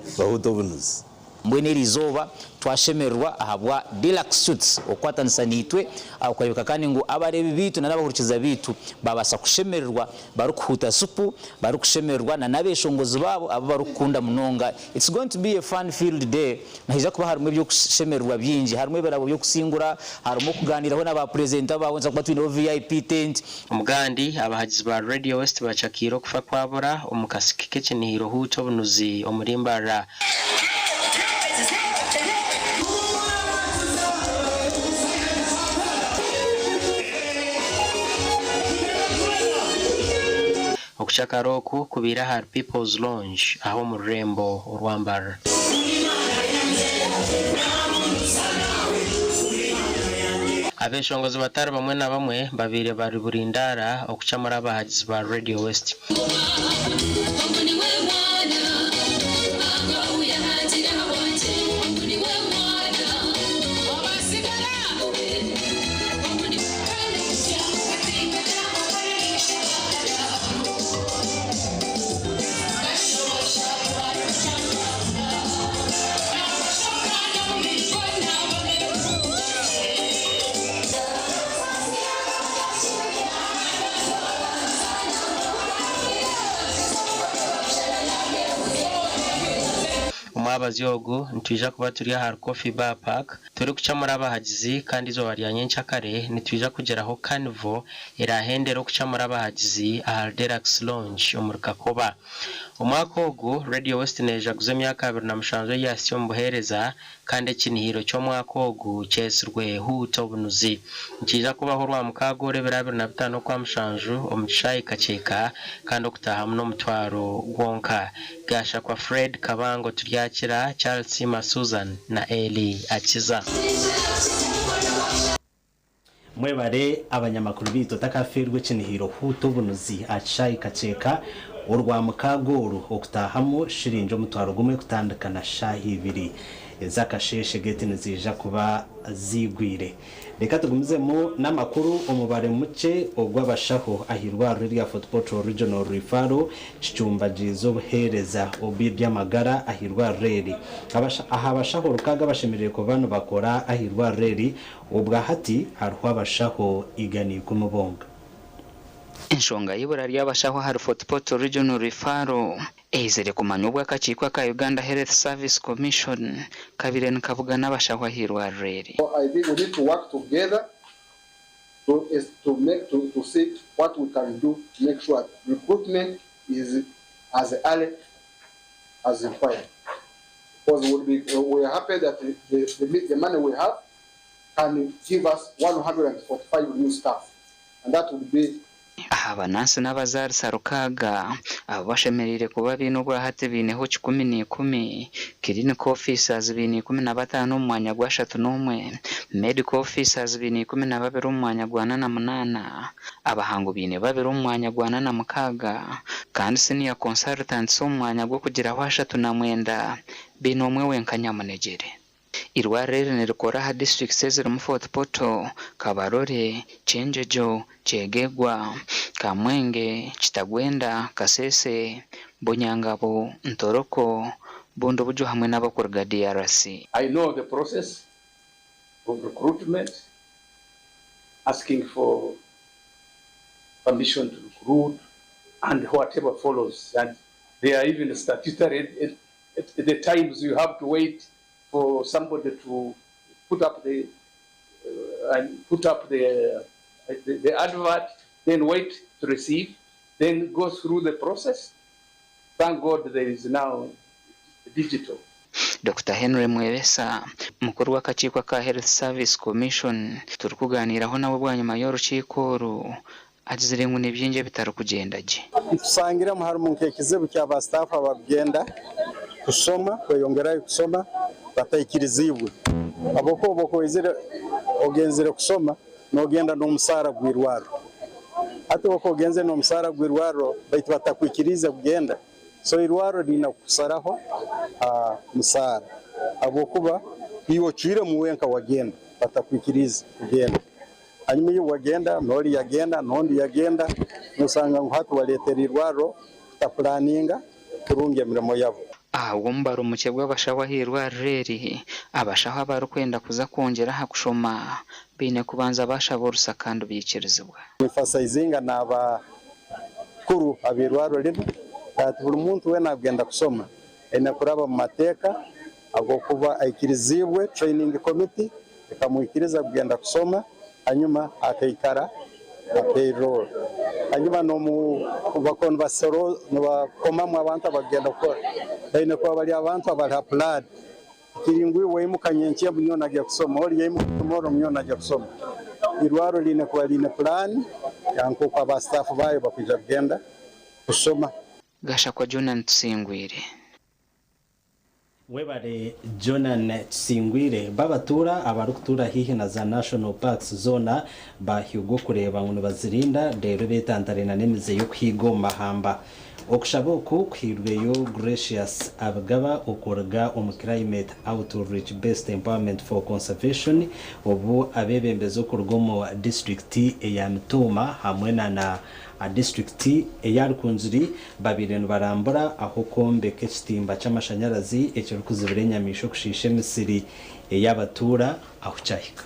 bahuto bunuzi mbwene rizoba twashemerwa ahabwa Deluxe Suites okwatanisa nitwe akwayoka kandi ngo abarebe bitu n'abahurikiza bitu babasa kushemererwa barukuhuta supu barukushemererwa na nabeshongozi babo abo barukunda munonga. It's going to be a fun filled day nahiza kuba harumwe byo kushemererwa byinji harumwe barabo byo kusingura harumo kuganiraho n'aba president bawo nza kuba twino VIP tent umugandi abahagizi ba Radio West bacakiro kufa kwabura umukasike kinihiro huto bunuzi omurimbara okuchakaroku kubira har People's Lounge aho mu Rembo urwambara abeshongozi batari bamwe na bamwe babire bari burindara okucamara abahagizi ba Radio West abazyogo ntwija kuba turi ha Coffee Bar Park turi kucamura abahagizi kandi zo bari yanyencakare nitwija kugeraho Carnival irahendero kucamura abahagizi aha Deluxe Lounge omurikakoba umwaka ogu Radio West neja guze myaka 2007 yasiyo mbuhereza kandi kinihiro cyo mwaka ogu cyesirwe huto bunuzi nkija kubaho rwa mukagore birabira na 5 kwa mshanju omuchayi kacheka kandi okutaha muno mutwaro gwonka gasha kwa Fred Kabango turyakira Charles Susan na Eli Akiza mwebare abanyamakuru bito takafirwe kinihiro huto bunuzi achayi kacheka urwa mukagoro okutahamo shirinjo mutwaro gumwe kutandukana shahi 2 zakasheshe gete nizija kuba zigwire reka tugumizemo namakuru umubare muke ogwabashaho ahirwa rya Football Regional Referral cyumba jizo buhereza obibya magara ahirwa reri ahabashaho rukaga bashemereye ko bano bakora ahirwa reri ubwa hati harwa abashaho igani kumubonga Enshonga y'ibura ry'abashaho hari Football Regional Referral ezere kumanyobwa kachikwa ka Uganda Health Service Commission kabire nkavuga n'abashaho ahirwa reri. I think we need to work together to see what we can do to make sure recruitment is as early as required. Because we are happy that the money we have can give us 145 new staff, and that would be aha banansi n'abazari sarukaga abo bashemerire kuba binubwa hate bineho 10 clinic officers 15 mu mwanya gwa 31 medical officers 12 mu mwanya gwa 8 abahangu bine babiri mu mwanya gwa 6 kandi senior consultants mu mwanya gwo kugira wa 39 binomwe wenkanyamunegere irwarere nerikora ha district sezero mu Fort Poto Kabarore Chenjejo Chegegwa Kamwenge Kitagwenda Kasese Bonyangabo Ntoroko Bondo Bujo hamwe n'abakorga DRC. I know the process of recruitment, asking for permission to recruit and whatever follows, and they are even statutory at the times you have to wait for somebody to put up the advert, then wait to receive, then go through the process. Thank God there is now digital. Dr. Henry Mwebesa mukuru w'akakiiko ka Health Service Commission turi kuganiraho nabo bwanyuma y'urukiko agizire ngo nibyinje bitari kugendaje tusangira mu harimo nkekizebu cy'aba staff abagenda kusoma kweyongera kusoma batayikiriziwe aboko izire ogenzire kusoma nogenda no musara gwirwaro ate boko ogenze no musara gwirwaro baita batakwikiriza kugenda so irwaro lina kusaraho musara abokuba biwocire mu wenka wagenda batakwikiriza kugenda hanyuma iyo wagenda nori yagenda nondi yagenda musanga ngo hatu baletera irwaro taplaninga turunge mirimo yabo ahubwo mbaro muke bw'abashaho hirwa reri abashaho barukwenda kuza kongera hakushoma bine kubanza bashabora rusakando bikirizibwa emphasizing naba kuru abirwaro rero ati buri muntu we nagenda kusoma ene kuraba mu mateka ago kuba aikirizibwe training committee ikamwikiriza kugenda kusoma hanyuma akaikara payroll hanyuma no mu bakonvasero no bakoma mu abantu abagenda ko ene ko bali abantu abali applaud kiringwi weyimukanye nkiye bunyona ajya kusoma oli yeyimukumoro munyona ajya kusoma irwaro line ko line plan yanko kwa ba staff bayo bakija kugenda kusoma gasha kwa Jonan Tsingwire webare Jonan Tsingwire babatura abarukutura hihi na za National Parks zona bahyugo kureba ngo bazirinda rero betandarena nemize yo kwigoma hamba okushaboku kwirweyo Gracious abagaba okorga climate outreach based empowerment for conservation obu abebembezo kurgomo district ya Mtoma hamwe na district ya Rukunziri babireno barambura aho kombe kechitimba cy'amashanyarazi ekyo kuzibire nyamisho kushishe misiri y'abatura aho cyahika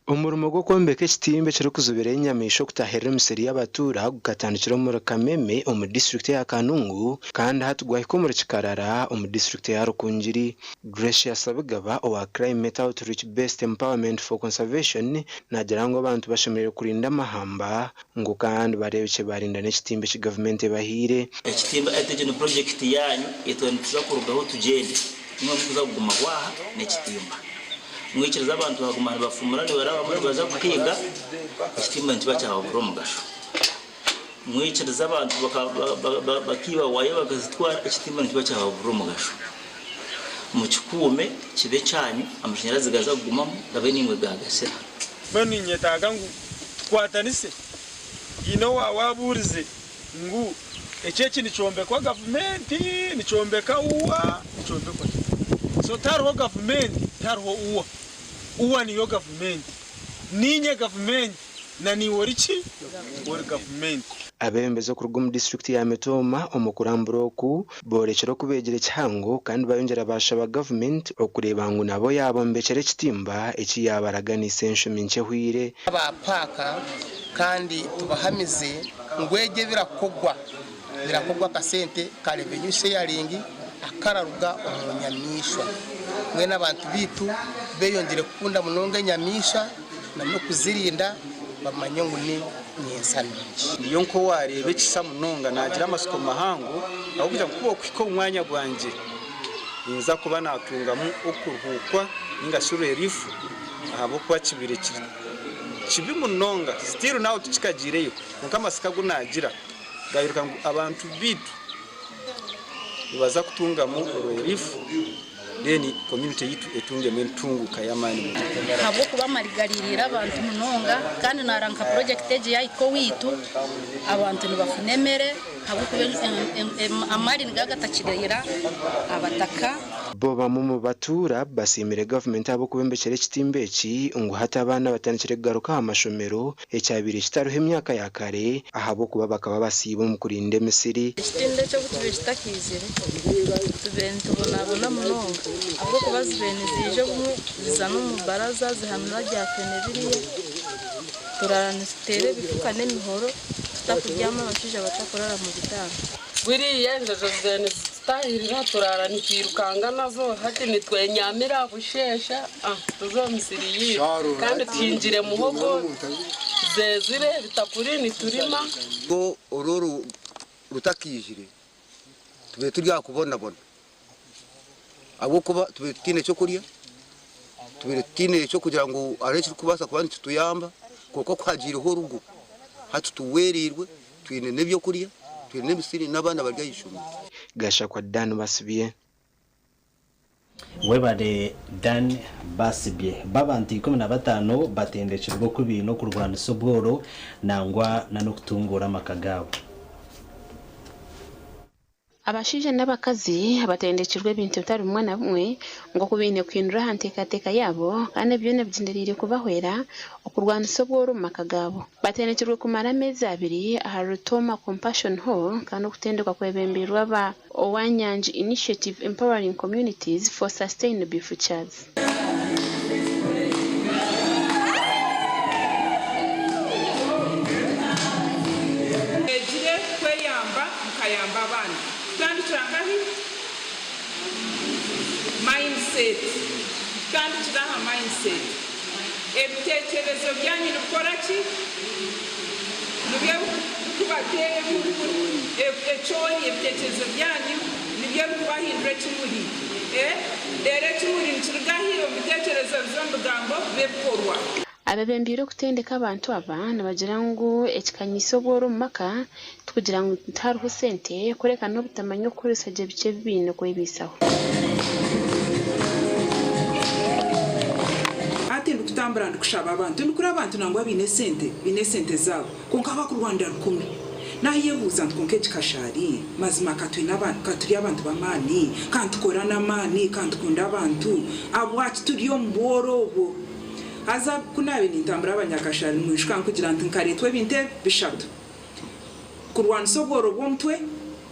umurimo gwo kombeka ekitimba kiri kuzubira enyamisho kutahera emisiri y'abatura gukatandikira muri Kameme omu district ya Kanungu kandi hatugwahika muri Kikarara omu district ya Rukunjiri. Gracious abagaba owa climate outreach based empowerment for conservation nagira ngo abantu bashemerere kurinda amahamba ngo kandi barebeke barinda n'ekitimba ki government bahire ekitimba etegeno project yanyu etwanituza kurugaho tugende nimwe mukuza kuguma waha n'ekitimba mwikiriza abantu bagumana bafumurane baraba muri baza kwiga ikitimba ntiba cyabura umugasho mwikiriza abantu bakiba waye bagazitwara ikitimba ntiba cyabura umugasho mu kikume kibe cyanyu amashanyarazi gaza kugumamo gabe nimwe gagasera bani nyetaga ngo twatanise ino waburize ngo eceki nicombe kwa government nicombeka uwa nicombe kwa so taro government taro uwa niyo government ninye government na ni worichi wori government abembezo kurugum district ya Metoma omukuramburoku borekero kubegere cyango kandi bayongera bashaba government okureba ngo nabo yabo mbekere kitimba eki yabaraga ni sensho minche hwire abapaka kandi tubahamize ngwege birakogwa kasente ka revenue sharing akararuga umunyamishwa mwe n'abantu bitu beyongere kukunda munonga nyamisha na no kuzirinda bamanye ngo ni nyensana niyo nko warebe kisa munonga nagira amasuko mahango aho kuja kubo kwiko umwanya gwanje inza kuba natunga mu okuruhukwa ninga shure rifu abo kwa kibire kibi munonga still nawe tukikagireyo nkamasika gunagira gayiruka ngo abantu bitu nibaza kutungamo relief then community yitu etunge mentunguka yamani habo kuba marigaririra abantu munonga kandi naranka project eje yayiko witu abantu nibafunemere habo kuba amari ngagatakirira abataka bo bamwe mu batura basimire government abo kubembekere kitimbechi ngo hata abana batanikire garuka amashomero ecyabiri kitaruhe imyaka ya kare ahabo kuba bakaba basiba mu kurinde Misiri kitinde cyo kutubeshita kizire tubento bonabona munonga ahubwo kubazibene zije bumwe zizana mu baraza zihamira rya fenebiriye turaranitere bifuka n'imihoro tutakuryama abashije batakorara mu gitanda buriye ndozo zene tahirira turarani kwirukanga nazo hati nitwenyamira bushesha tuzomisiriye kandi twinjire muhogo zezire bitakuri niturima go ororo rutakijire tube turya kubona abo kuba tube tine cyo kuriya tube tine cyo kugira ngo arechi kubasa kubandi tutuyamba kuko kwajira ho rugo hatu tuwerirwe twine nebyo kuriya twine Misiri nabana barya yishuma gasha kwa Dan Basibye webare Dan Basibye babanti 15 batendekirwa ku bintu ku Rwanda soboro nangwa na no kutungura amakagabo abashije n'abakazi batendekirwe ibintu bitari umwe na bumwe ngo kubine kwindura hantekateka yabo kandi byone byindirire kubahwera okurwana soboro makagabo batendekirwe kumara amezi abiri aha Rutoma Compassion Hall kandi kutendekwa kwebembirwa ba Owanyanji Initiative Empowering Communities for Sustainable Futures. Kandi turangahi mindset kandi turaha mindset ebitekerezo byanyu nukora ki nibyo kubateye echoni ebitekerezo byanyu nibyo kubahindura kimuri dere kimuri nchirgahi ebitekerezo by'ombugambo bekorwa ababembiro kutendeka abantu abana bagira ngo ekikanyiso bworo maka tukugira ngo ntaruho sente kureka no butamanyo kurisa je bice bibine ko ibisaho ati ndukutambara ndikushaba abantu ndikura abantu nangwa bine sente zabo konka ba ku Rwanda rukumi nahiye buza nkonke kashari mazima katwe n'abantu katuri abantu bamani kandi tukorana mani kandi kunda abantu abwacu turiyo mborobo aza kunabe nintambara abanyakashari mwishkan kugira ntinkaretwe binte bishatu kurwana soboro bomtwe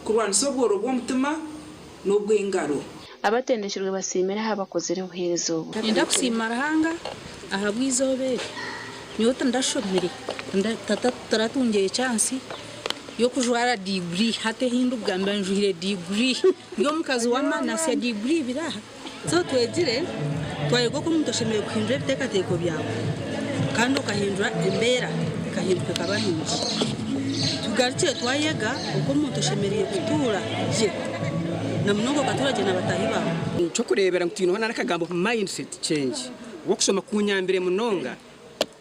kurwana soboro bomtuma n'ubwengaro abatendeshirwe basimira habakozere uherezo nda kusimara hanga ahabwizobere nyota ndashomire ndata taratungeye chance yo kujwara degree hate hindu gamba njuhire degree yo mukazi wa manasi ya degree biraha zo twegire twayego ko mutoshemeye kwindura bitekateko byawe kandi ukahindura imbera kahinduka kabahinji tugarutse twayega uko mutoshemereye gutura je na mnogo baturage n'abatahi bawe cyo kurebera ngutino hana nakagambo mindset change wo kusoma kunyambere munonga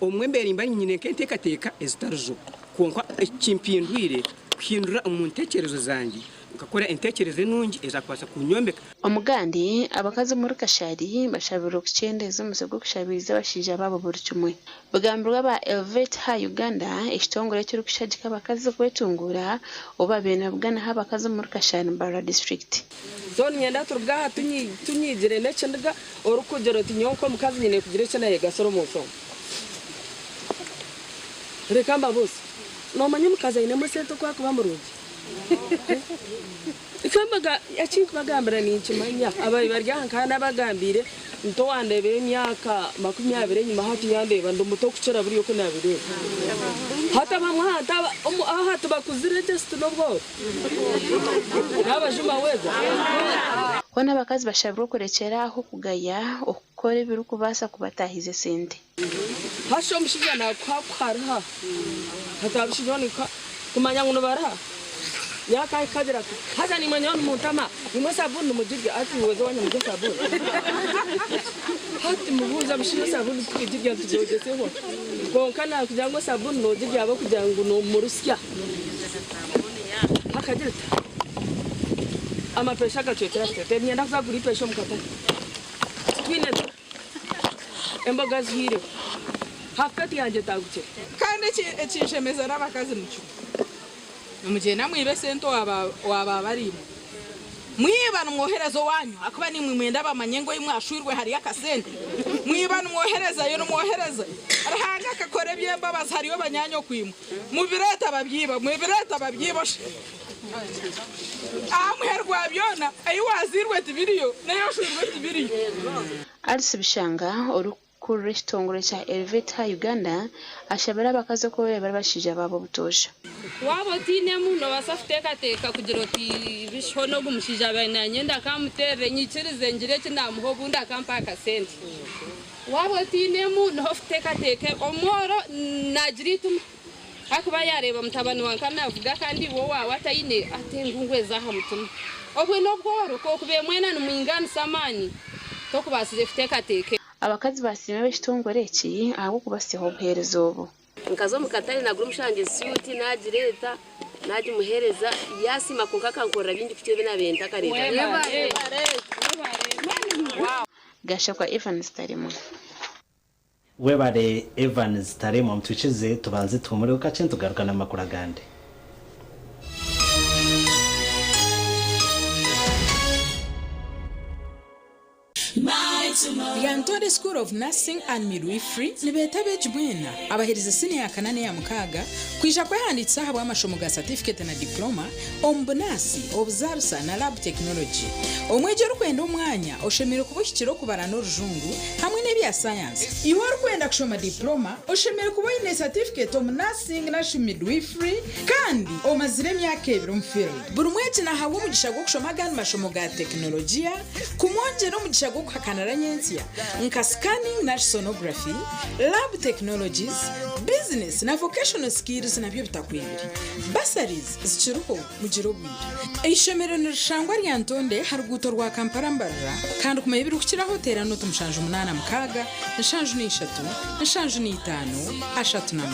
omwembere imbanyi nyine kentekateka ezitaruzo konka ikimpindwire kwindura umuntekerezo zangi ukakora intekereze nungi ezakwasa kunyombeka omugandi abakazi muri kashari bashabiro kucendeza umusego kushabiriza bashije babo buri kimwe bugambirwa ba Elevate High Uganda ekitongore cyo kushagika abakazi kwetungura obabena bugana habakazi muri kashari Mbara district zone nyenda turga tunyigire necendaga orukugero tinyonko mukazi nyine kugire cyane yegasoro muso rekamba bose no manyi mukazi ine museto kwa kuba murugi ikambaga yakintu bagambira ni kimanya abayi barya nkana bagambire nto wandebere myaka 20 nyuma hati yandeba ndumuto kucera buri yuko nabire hata bamwa hata hata bakuzire just nobwo nabajuma weza wana bakazi bashabiro kurekera aho kugaya okukore biru kubasa kubatahize sente hasho mushijana kwa kwara hata bishijoni kumanya ngo bara yaka kadira hata ni mwenye mutama ni sabuni mujige ati uwezo wanya mujige sabuni hati mubuza bishira sabuni tukijige tujoje seho konkana kujango sabuni nojige abo kujango no murusya hakadira ama pesha kachotera tete nienda kuzagura pesha mukata twine emboga zihire hakati yanje taguche kandi ekishemeza n'abakazi mucu umugenda mwibe sento waba barimo mwibana umwoherezo wanyu akuba ni mwenda bamanye ngo imwashurwe hari akasente mwibana umwohereza yo n'umwohereza arahanga akakore byembabazi hariyo banyanyo kwimwe mubireta babyiboshe amuherwa byona ayi wazirwe tibiriyo nayo shurwe tibiriyo Alice Bishanga kuri kitongore cha Elevate Uganda ashabira bakaze ko bari bashije ababo butosha wabo tine muno basafuteka teka kugira oti bishono gumushije abananye ndakamutere nyikirize ngire kinamuho bundi akampaka sente wabo tine muno hofuteka teke omoro najiritum akuba yareba mutabani wankana avuga kandi wo watayine atengungwe zaha mutum obwe nobworo ko kube mwena numingani samani to kubasize futeka teke abakazi basime b'ekitongore eki abo kubasiho obuheereza obu nkazo mukatari nagura umushanje siyuti najireta najimuhereza yasima kunkaka nkora bindi kutyo bina benta kareta gasha kwa Evans Tarimo webare Evans Tarimo mtuchize tubanze tumure ukache tugarukana makuru agande Yantore School of Nursing and Midwifery nibetabe jibwena abaheriza sine ya kanane ya mukaga kwisha kwehanditsa habwa amashomo ga certificate na diploma ombunasi obuzarsa na lab technology omweje rukwenda umwanya oshemire kubushyikiro kubara n'urujungu hamwe n'ebya science iwe rukwenda kushoma diploma oshemire kuboyine certificate of nursing na midwifery kandi omazire myaka 2 mu field buri mweje na hawo mugisha go kushoma gani mashomo ga technology kumwonje no mugisha go kuhakanara nyensia nka scanning na sonography lab technologies business na vocational skills na byo bitakwibiri basaries zichiruho mugirobwira ishomero nirishangwa ryantonde haruguto rwa Kampala mbarra kandi kumayibiri kukiraho terano tumushanje 8 mukaga nashanje ni 3 nashanje ni 5 ashatu na 1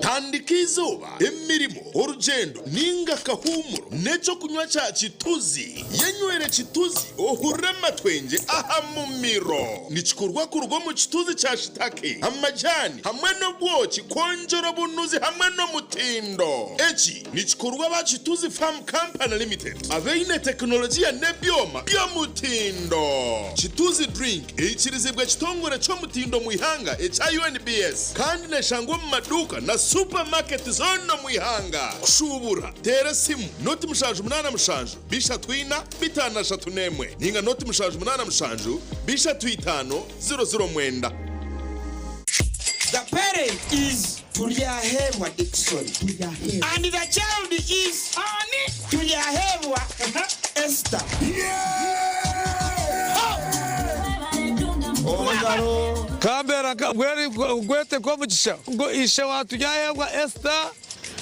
tandika izuba emirimo urugendo ninga kahumuro neco kunywa cha kituzi yenywere kituzi ohure matwenge aha mumiro nikikorwa ku rugo mu kituzi cha shitake amajani hamwe no bwoki konjora bunuzi hamwe no mutindo eki nikikorwa ba kituzi farm company limited abeine teknolojia nebyoma byo mutindo kituzi drink ekirizibwa kitongore cyo mutindo mu ihanga echa UNBS kandi neshangwa mu maduka na supermarket zono muihanga kushubura tera simu noti mushanju 8 mushanju bisha twina bitana shatu nemwe ninga noti mushanju 8 mushanju bisha twitano 00 mwenda. The parent is Tuliahemwa Dixon and the child is Ani Tuliahemwa Esther. Kambera gwete kwa mugisha ngo ishe watujyayebwa Esther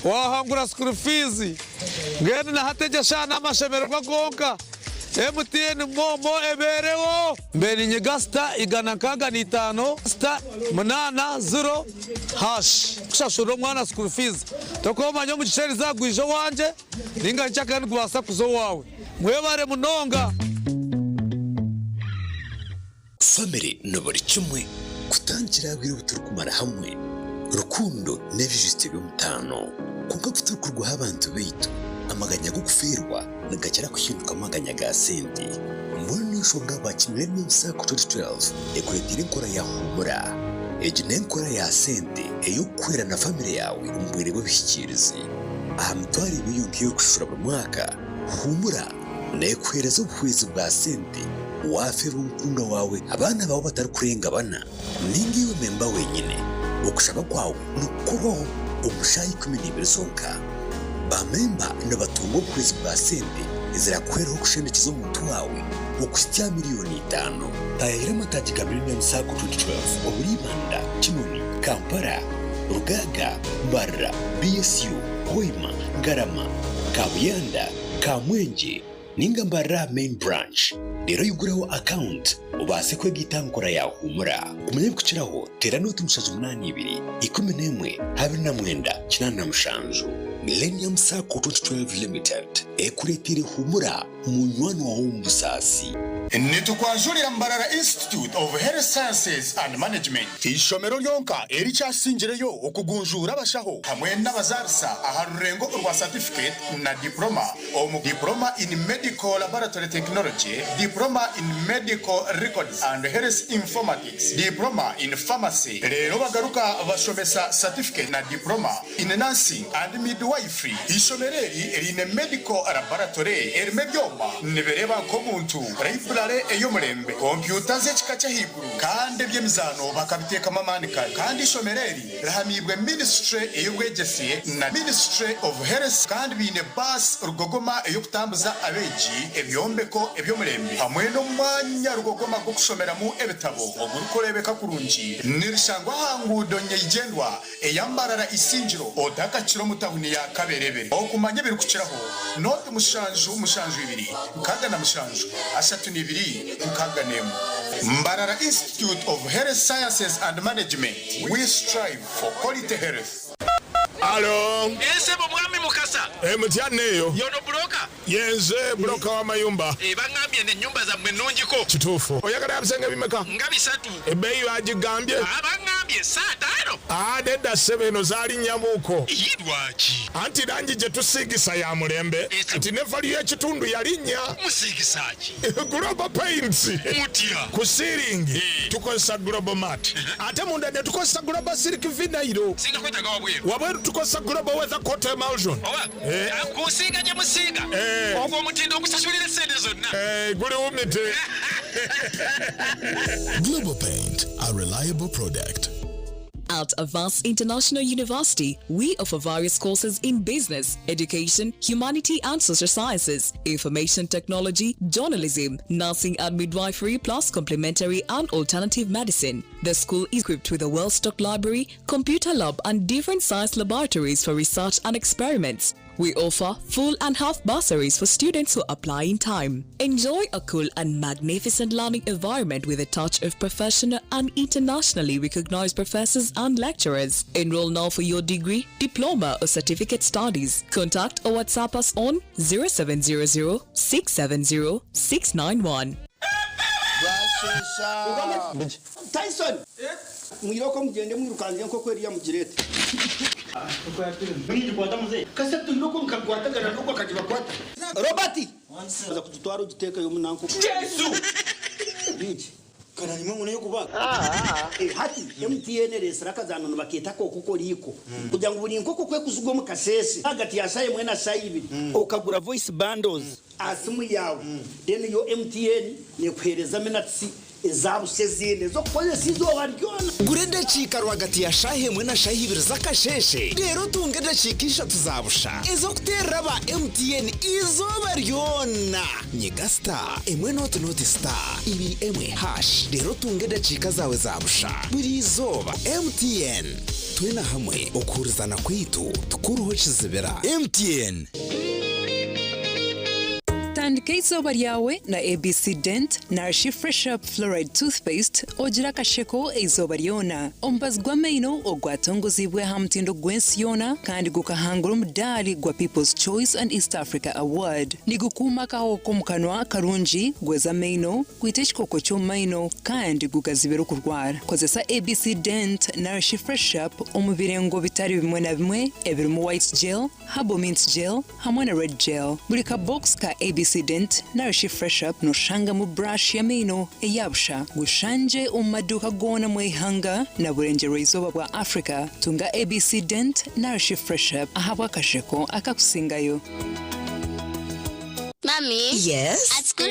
wahangura school fees ngene na hateje shana amashemero kwa gonka MTN momo eberewo mbere nyegasta igana kaga ni 5 sta 80 hash kushashuro mwana school fees tokoma nyo mugisheri zagwije wanje ninga nchaka ngwasa kuzo wawe mwebare munonga family no buri kimwe kutangira bwira buturukumara hamwe rukundo n'ebijiste by'umutano kuko buturukurwa abantu bitu amaganya go kufirwa nagakira kuhinduka amaganya ga senti mbona ushonga bakimire n'imsa ku 2012 ekwetire nkora ya humura ejine nkora ya senti eyo kwera na family yawe umbwire bw'ibikirizi ahamtwari biyukiyo kushura mu mwaka humura nekwereza ubuhwezi bwa senti wafera urukundo wawe abana bawe batari kurenga bana ningiwe memba wenyine ukushaka kwawe nukubaho umushayi 12 zonka ba memba n'abatungo kwezi bwa sente izirakweraho kushendekiza umuntu wawe ukusitya miliyoni 5 tayira mataji kamili na msako 2012 Oburibanda Kinoni Kampala Rugaga Barra BSU Hoima, Ngarama, Kabuyanda, Kamwenje, Ningambara main branch. Rero yuguraho account ubase kwegitankora ya Humura. Kumenya kuchiraho tera noti mushazo 82 11 29 kinana mushanju. Millennium Sacco 2012 Limited ekuretire Humura munywano wa umbusasi. Nitukwanjurira Mbarara Institute of Health Sciences and Management. Ishomero lyonka erichasinjireyo okugunjura abashaho hamwe n'abazarisa aharurengo urwa certificate na diploma diploma in medical laboratory technology, diploma in medical records and health informatics, diploma in pharmacy. Rero bagaruka bashomesa certificate na diploma in nursing and midwifery. Ishomereri erine medical laboratory erimebyoma nibereba ko muntu eyo murembe computer ze kikacha higuru kandi byemizano bakabiteka mamanika kandi shomereri rahamibwe ministry eyogwegesiye na Ministry of Health kandi bine bus rugogoma eyo kutambuza abeji ebyombeko ebyo murembe hamwe no mwanya rugogoma go kushomera mu ebitabo ogurukorebeka kurunji nirishangwa hangudo nyegendwa eyambarara isinjiro odaka kiro mutahuni ya kaberebe okumanya biri kuciraho note mushanju ibiri kaga na mushanju ashatu nibiri Kaganemu. Mbarara Institute of Health Sciences and Management. We strive for quality health. Alo. Ese mwami mukasa. Mutianeyo. Yono broka. Yenze broka wa mayumba. Bangambye ne nyumba za mwenunjiko. Chitufu. Oyagala abisenge bimeka. Ngabisatu. Ebeyo agigambye. Abangambye satano. Deda 7 zali nyamuko. Yidwachi. Anti danji je tusigisa ya mulembe. Ati nefali ya chitundu yalinya. Musigisachi. Global Paints. Mutia. Kusiringi. Tukosa Global Mat. Ate mundade tukosa Global Silk Vinairo. Singa kweta gawa bweru. Wabweru tukosa Global Weather Coat Emulsion. Owa. Kusiga je musiga. Ogwo mutindo okusashulira sente zonna. Guli umite. Global Paint, a reliable product. At Avance International University, we offer various courses in business, education, humanity and social sciences, information technology, journalism, nursing and midwifery, plus complementary and alternative medicine. The school is equipped with a well-stocked library, computer lab and different science laboratories for research and experiments. We offer full and half bursaries for students who apply in time. Enjoy a cool and magnificent learning environment with a touch of professional and internationally recognized professors and lecturers. Enroll now for your degree, diploma or certificate studies. Contact or WhatsApp us on 0700 670 691. Tyson! Mwiroko mugende mwirukanze nko kweri ya mugirete. Kasetu ndoko mkagwatagara ndoko akajibakwata. Robert! Aza kujitwara ugiteka yo munanko. Yesu! Biji. Kana nimwe mune yo kubaga. Hati MTN resera kazanano baketa ko kuko liko. Kugira ngo buri nkoko kwe kuzugo mu kasese. Hagati ya saye mwena sayibiri. Okagura voice bundles. Asimu yawe. Then yo MTN ne kwereza menatsi ezabu sezine zo koze sizo baryona gurende chika rwagati ya shahe mwena shahi birza kasheshe rero tungende chikisha tuzabusha ezo kutera ba MTN izo baryona nyigasta emwe not star ibi emwe hash rero tungende chika zawe zabusha buri zoba MTN twena hamwe okurizana kwitu tukuruho kizibera MTN. Tandika izuba ryawe na ABC Dent Nourish Fresh Up Fluoride Toothpaste ogira kasheko izuba ryona ombazgwa meino ogwatongozibwe hamtindo gwensi yona kandi gukahangura umudali gwa People's Choice and East Africa Award nigukuma kaho komukanwa karunji gweza meino kwiteshikoko cyo meino kandi gukazibero kurwara kozesa ABC Dent Nourish Fresh Up omubirengo bitari bimwe na bimwe ebirimo white gel, herbal mint gel hamwe na red gel buri ka box ka ABC Dent Nourish Fresh Up no shanga mu brush ya meno eyabsha gushanje umaduka gona mwihanga na burengero izoba bwa Africa tunga ABC Dent Nourish Fresh Up ahabwa kasheko akakusingayo. Mommy? Yes? At school,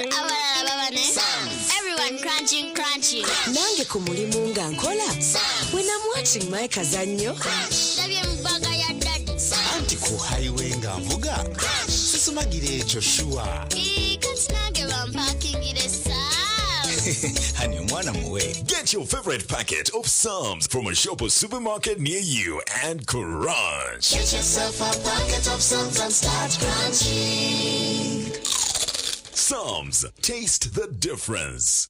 everyone crunching. Nange ku mulimu nga nkola. When I'm watching my kazanyo. Anti ku highway nga mvuga. Sisumagire ekyo shuwa. Kansinage bampakingire saa. Hani mwana muwe. Get your favorite packet of Psalms from a shop or supermarket near you and crunch. Get yourself a packet of Psalms and start crunching. Psalms, taste the difference.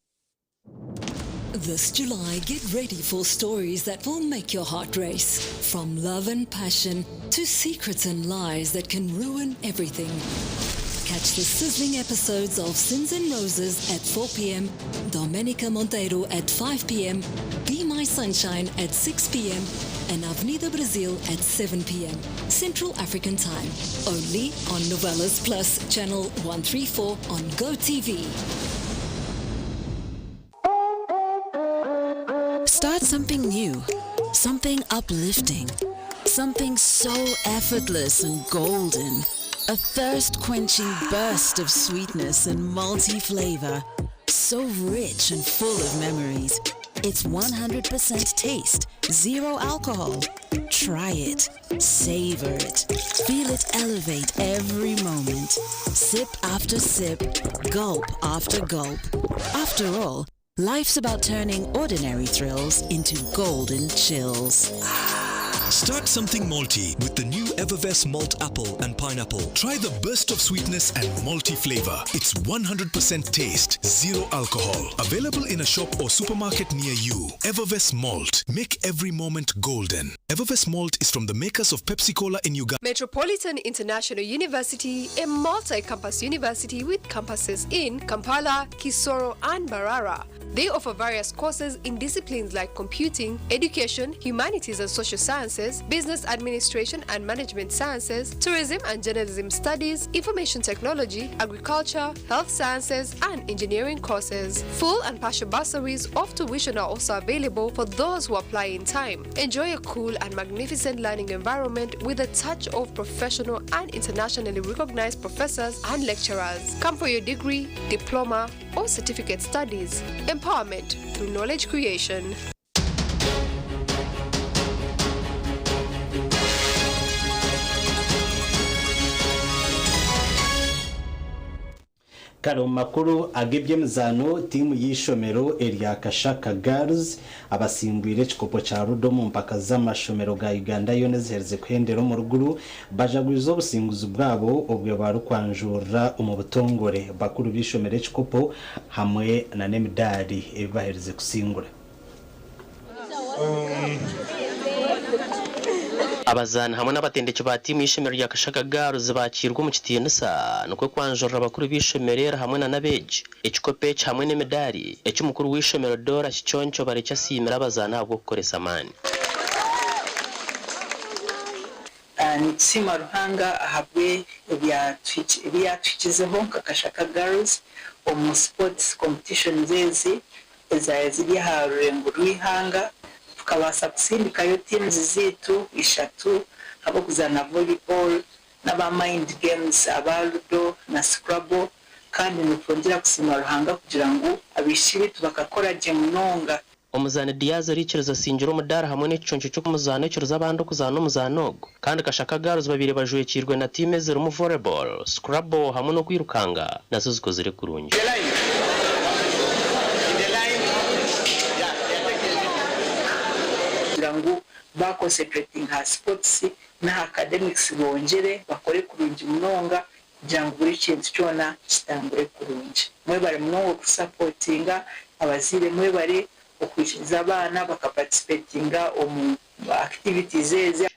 This July, get ready for stories that will make your heart race. From love and passion to secrets and lies that can ruin everything. Catch the sizzling episodes of Sins and Roses at 4 p.m, Domenica Monteiro at 5 p.m, Be My Sunshine at 6 p.m, and Avenida Brazil at 7 p.m, Central African Time. Only on Novelas Plus, Channel 134 on GoTV. Start something new, something uplifting, something so effortless and golden. A thirst-quenching burst of sweetness and malty flavor, so rich and full of memories. It's 100% taste, zero alcohol. Try it, savor it, feel it elevate every moment. Sip after sip, gulp after gulp. After all, life's about turning ordinary thrills into golden chills. Start something malty with the new Evervest Malt Apple and Pineapple. Try the burst of sweetness and malty flavor. It's 100% taste, zero alcohol. Available in a shop or supermarket near you. Evervest Malt. Make every moment golden. Evervest Malt is from the makers of Pepsi Cola in Uganda. Metropolitan International University, a multi-campus university with campuses in Kampala, Kisoro, and Mbarara. They offer various courses in disciplines like computing, education, humanities and social sciences, business administration and management sciences, tourism and journalism studies, information technology, agriculture, health sciences, and engineering courses. Full and partial bursaries of tuition are also available for those who apply in time. Enjoy a cool and magnificent learning environment with a touch of professional and internationally recognized professors and lecturers. Come for your degree, diploma, or certificate studies. Empowerment through knowledge creation. Karo makuru agebye mzano timu y'ishomero Elia Kashaka Girls abasimbwire chikopo cha Rudomo mpaka z'amashomero ga Uganda yonezereze kwendero mu ruguru bajaguriza obusinguzi bwabo obwe barukwanjura umubutongore bakuru b'ishomero chikopo hamwe na nemidari ebahereze kusingura. Abazana hamwe n'abatendeke ba timu y'ishomero rya Kashaka Girls bakirwa mu kitinisa nuko kwanjura abakuru b'ishomero hamwe na nabeje ekikope hamwe n'emedali ecy'umukuru w'ishomero Dora Kichoncho barecha simira abazana abwo gukoresa amani. Nitsima Ruhanga ahabwe ebyatwikizeho nka Kashaka Girls omu sports competition zezi ezaziri ha rurengo rw'ihanga tukabasa kusindikayo teams zitu ishatu abo kuzana volleyball n'aba mind games abaludo na scrabble kandi nukongera kusima Ruhanga kugira ngo abishiri tubakakora je munonga. Omuzane Diaze rikiroza sinjiro umudara hamwe n'icyonco cyo kumuzana ikiroza abandi kuzana umuzanogo kandi Kashaka Girls babiri bajwekirwe na team zero mu volleyball, scrabble hamwe no kwirukanga nazo zikozere kurungi. Ngo ba concentrating ha sports na academics bongere bakore kurungi munonga kugira ngo buri kintu cyona kitangure kurungi. Mwe bari munongo kusupportinga abazire, mwe bari okwishiza abana bakaparticipatinga omu activities zeze.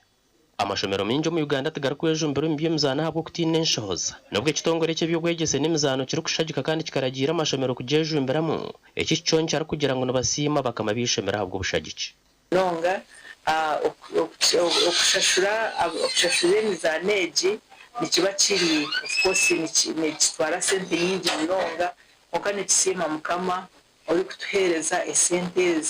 Amashomero mingi mu Uganda tagarukuye jumbero mbye mzana habwo kutinenshoza nubwo kitongore cye byogwegese n'imizano kiri kushagika kandi kikaragira amashomero kujejumberamo iki cyonca ari kugira ngo nabasima bakamabishemera habwo bushagiki nonga okushashura emizaneegi nikiba kiri of course nikitwara sente nyingi munonga konka nikisiima mukama ori kutuheereza esente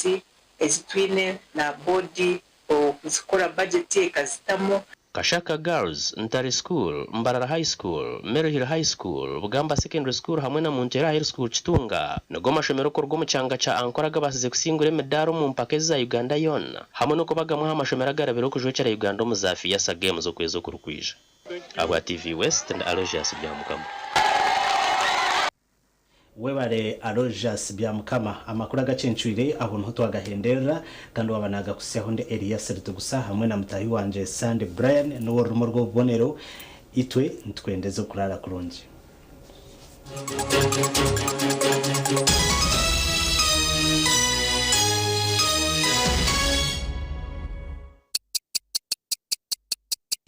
ezitwine na bodi okuzikora budget ekazitamu. Kashaka Girls, Ntare School, Mbarara High School, Meruhira High School, Bugamba Secondary School hamwe na Muntera High School Kitunga nago amashomero korwo mu cyanga ca Ankora gabasize kusingura medaro mu mpake za Uganda yona hamwe no kubagamwa amashomero agarabiro kujwekera Uganda mu zafi ya Games zo kwezo kurukwija. Aba TV West and Aloysius Byamukama. webare Alojas byamukama amakuru agacencuire aho nto twagahendera kandi wabanaga kusiyaho nde Elias Rutugusa hamwe na mutahi wanje Sandy Brian no rumo rwo bonero itwe ntwendezo kurara kurungi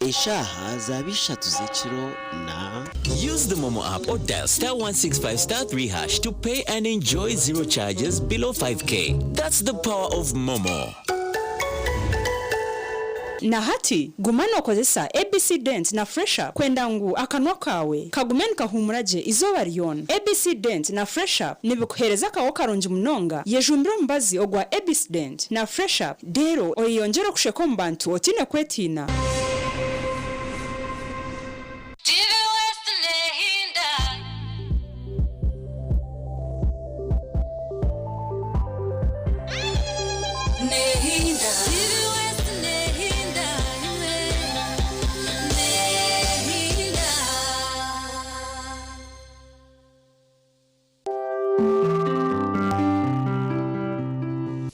Eshaha zabishatu zechiro na use the Momo app or dial *165*3# to pay and enjoy zero charges below 5k. That's the power of Momo. Na hati gumano kozesa ABC Dent na Fresh Up kwenda ngu akanwa kawe kagumeni kahumuraje izoba riona. ABC Dent na Fresh Up nibikuhereza kawo karonji munonga yejumbiro mbazi ogwa ABC Dent na Fresh Up dero oyongera kusheko mbantu otine kwetina.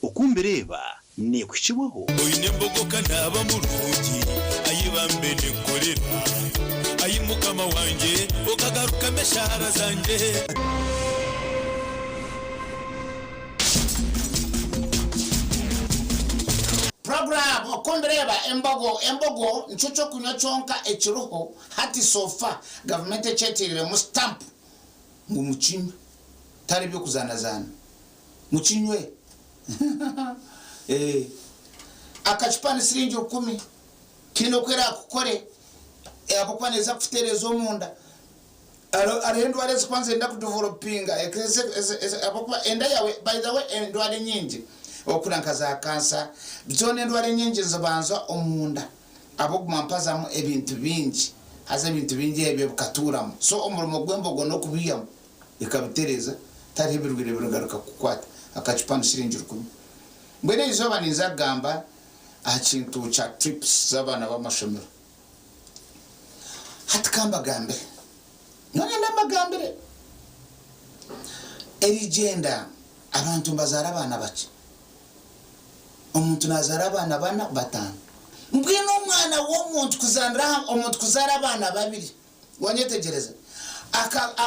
Okumbereba ne kukibaho oyine mbogoka ndaba mulungi ayibambe nekorera ayimukama wanje okagaruka meshara zanje program okumbereba embogo nchocho kunywa chonka echiruho hati sofa government echetirire mu stamp ngo muchimwe tari byo kuzanazana muchinywe akachipani siringi 10 kino kwera kukore apopaneza kutereza omunda arendo arezi kwanza enda kudevelopinga apopa enda yawe by the way endo ari nyingi okurankaza kansa bizone endo ari nyingi zabanza omunda abokumampaza mu ebintu bingi haza ebintu bingi ebyo bukaturamo so omurimo gwembogo no kubiyamo ikabitereza tari birugire birugaruka kukwata akachipani siringi 10 mbere izoba nizagamba akintu cha trips zabana b'amashomero hatkamba gambe none ndamagambire erigenda abantu bazara abana bake umuntu nazara abana bana batanu mbwino umwana w'umuntu kuzara abana babiri wanyetegereza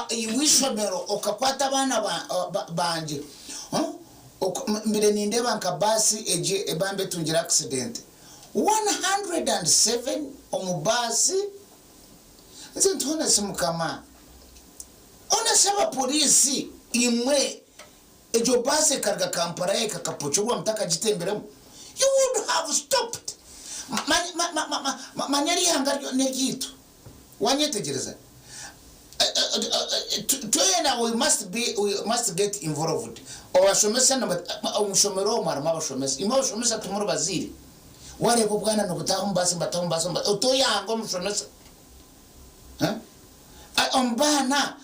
iwishomero okakwata abana banje mbere nindeba nkabasi eje ebambe tungira accident 107 omubasi ntona simukama ona saba polisi imwe ejo basi karga Kampala kakapochwa mtaka jitemberemo you would have stopped manyari hangaryo negitu wanyetegereza we must get involved obashomesa umushomero marama bashomesa imashomesa tumuru baziri wale bwana no butahumbasi otoyango umushomesa ombana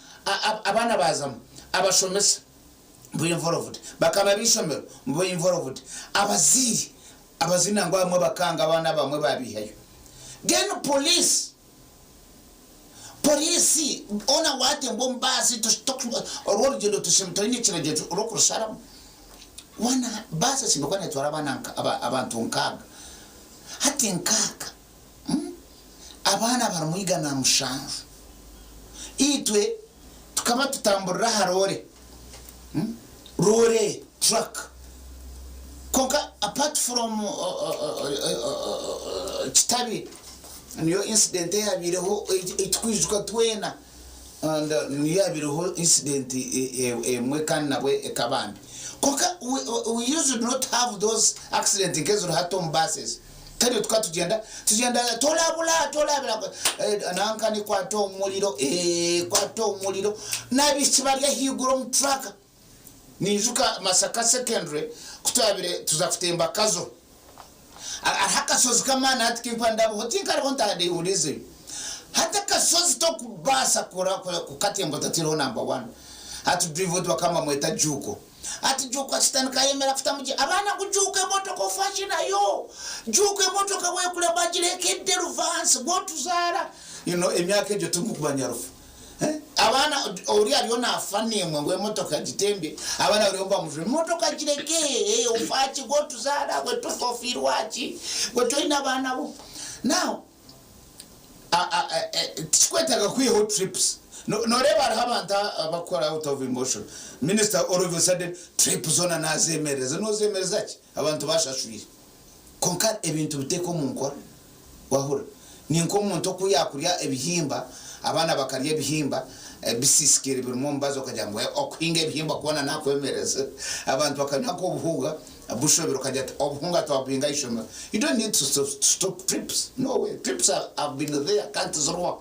abana bazamu abashomesa bo involved bakaba bishomero bo involved abaziri nango amwe bakanga abana bamwe babihayo geno polisi ona wate mbombasi to orwo gendo tushimtoyini kiregeje urokurushara wana basa simbakwane twara bananka abantu nkaga hati nkaka abana baramuyiga na mushanju itwe tukaba tutamburira harore rore truck konka apart from Kitabi niyo incident yabireho itwijuka twena and niyo yabireho incident emwe kandi nabwe ekabambi konka we usually not have those accident in case of atom buses kandi tukatugenda tolabula nanka ni kwato umuliro nabikibarya higuro mu truck nijuka Masaka secondary kutabire tuzakutemba kazo haka sozi kamana hatikipanda hotinkari kontade ulize hata kasozi to kubasa kukatembo tatiro number 1 hatu drive to kama mweta juko ati juko asitani kayemera futamuji abana kujuke moto ko fashion ayo juke moto kawe kule bajire kede ruvance go tuzara emyaka ejo tumukubanya rufu abana uri ariyo nafaniye mwe ngo motoka gitembe abana uri omba mujwe motoka gireke ufachi go tuzara go tufofirwachi go toina abana bo now tikwetaga kwiho trips no reba arahabanta abakora out of emotion minister all of a sudden trip zona nazemereza nozemereza ki abantu bashashwire konka ebintu biteko mu nkora wahura ni nko muntu kuyakurya ebihimba abana bakarya ebihimba bisisikire birimo mbazo kajya ngo okuhinga ebihimba kubona nakwemereza abantu bakanako buhuga bushobero kajya obuhunga twabinga ishoma. You don't need to stop trips. No way. Trips have been there, can't zorwa.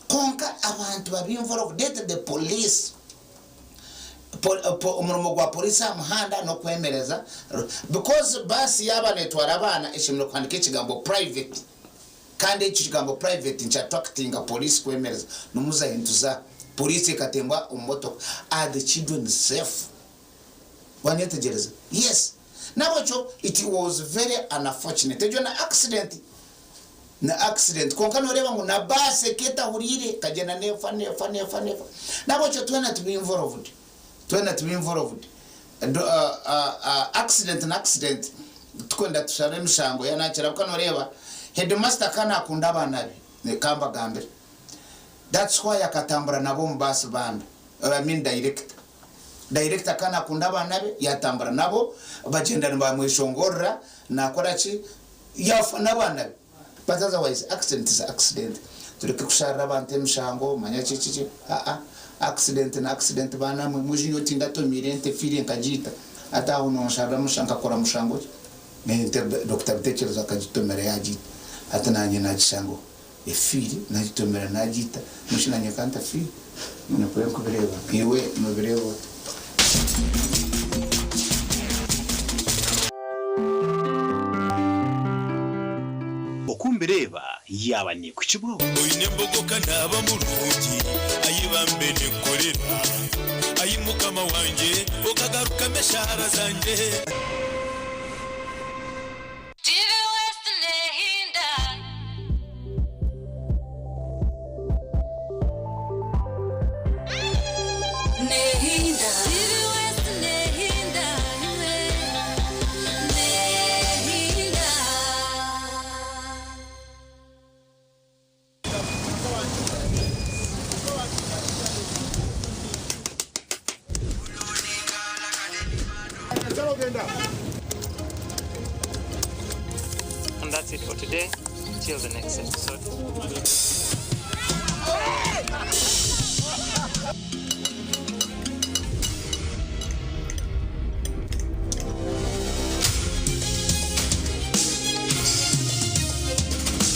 Konka abantu babi involved the police. Umurumo gwa police amahanda no kwemereza because basi yaba netwara abana ishimiro kwandika ikigambo private kandi ikigambo private instructing police kwemereza numuzahinduza police ikatemba umoto are the children safe wanyetegereza. Yes, nabocho it was very unfortunate ejo na accident konkano reba ngo na base keta hurire kagena nefa nabocho twena to be involved accident tukwenda tushare mishango yanakira kano reba headmaster kana akunda abana be kamba gambere. That's why akatambura nabo mbasi band I mean director kana akunda abana be yatambura nabo bagenda bamwishongorra nakora ki yafa nabana be. But otherwise accident is accident tureke kushara abantu mishango manya chichi accident bana mujinyo tinda to mirente fili nkajita ata uno shara mushanga kora mushango ne Dr. Betechezo akajitomera yajita ata nanye najishango efili najitomera najita mushina nyakanta fili nokwe kubireba iwe mubireba. Okumbireba yaba ni ku kibuga oyine mbogoka naba mu rugi ayibambe ne korera ayimukama wanje okagaruka meshara zanje And that's it for today. Till the next episode.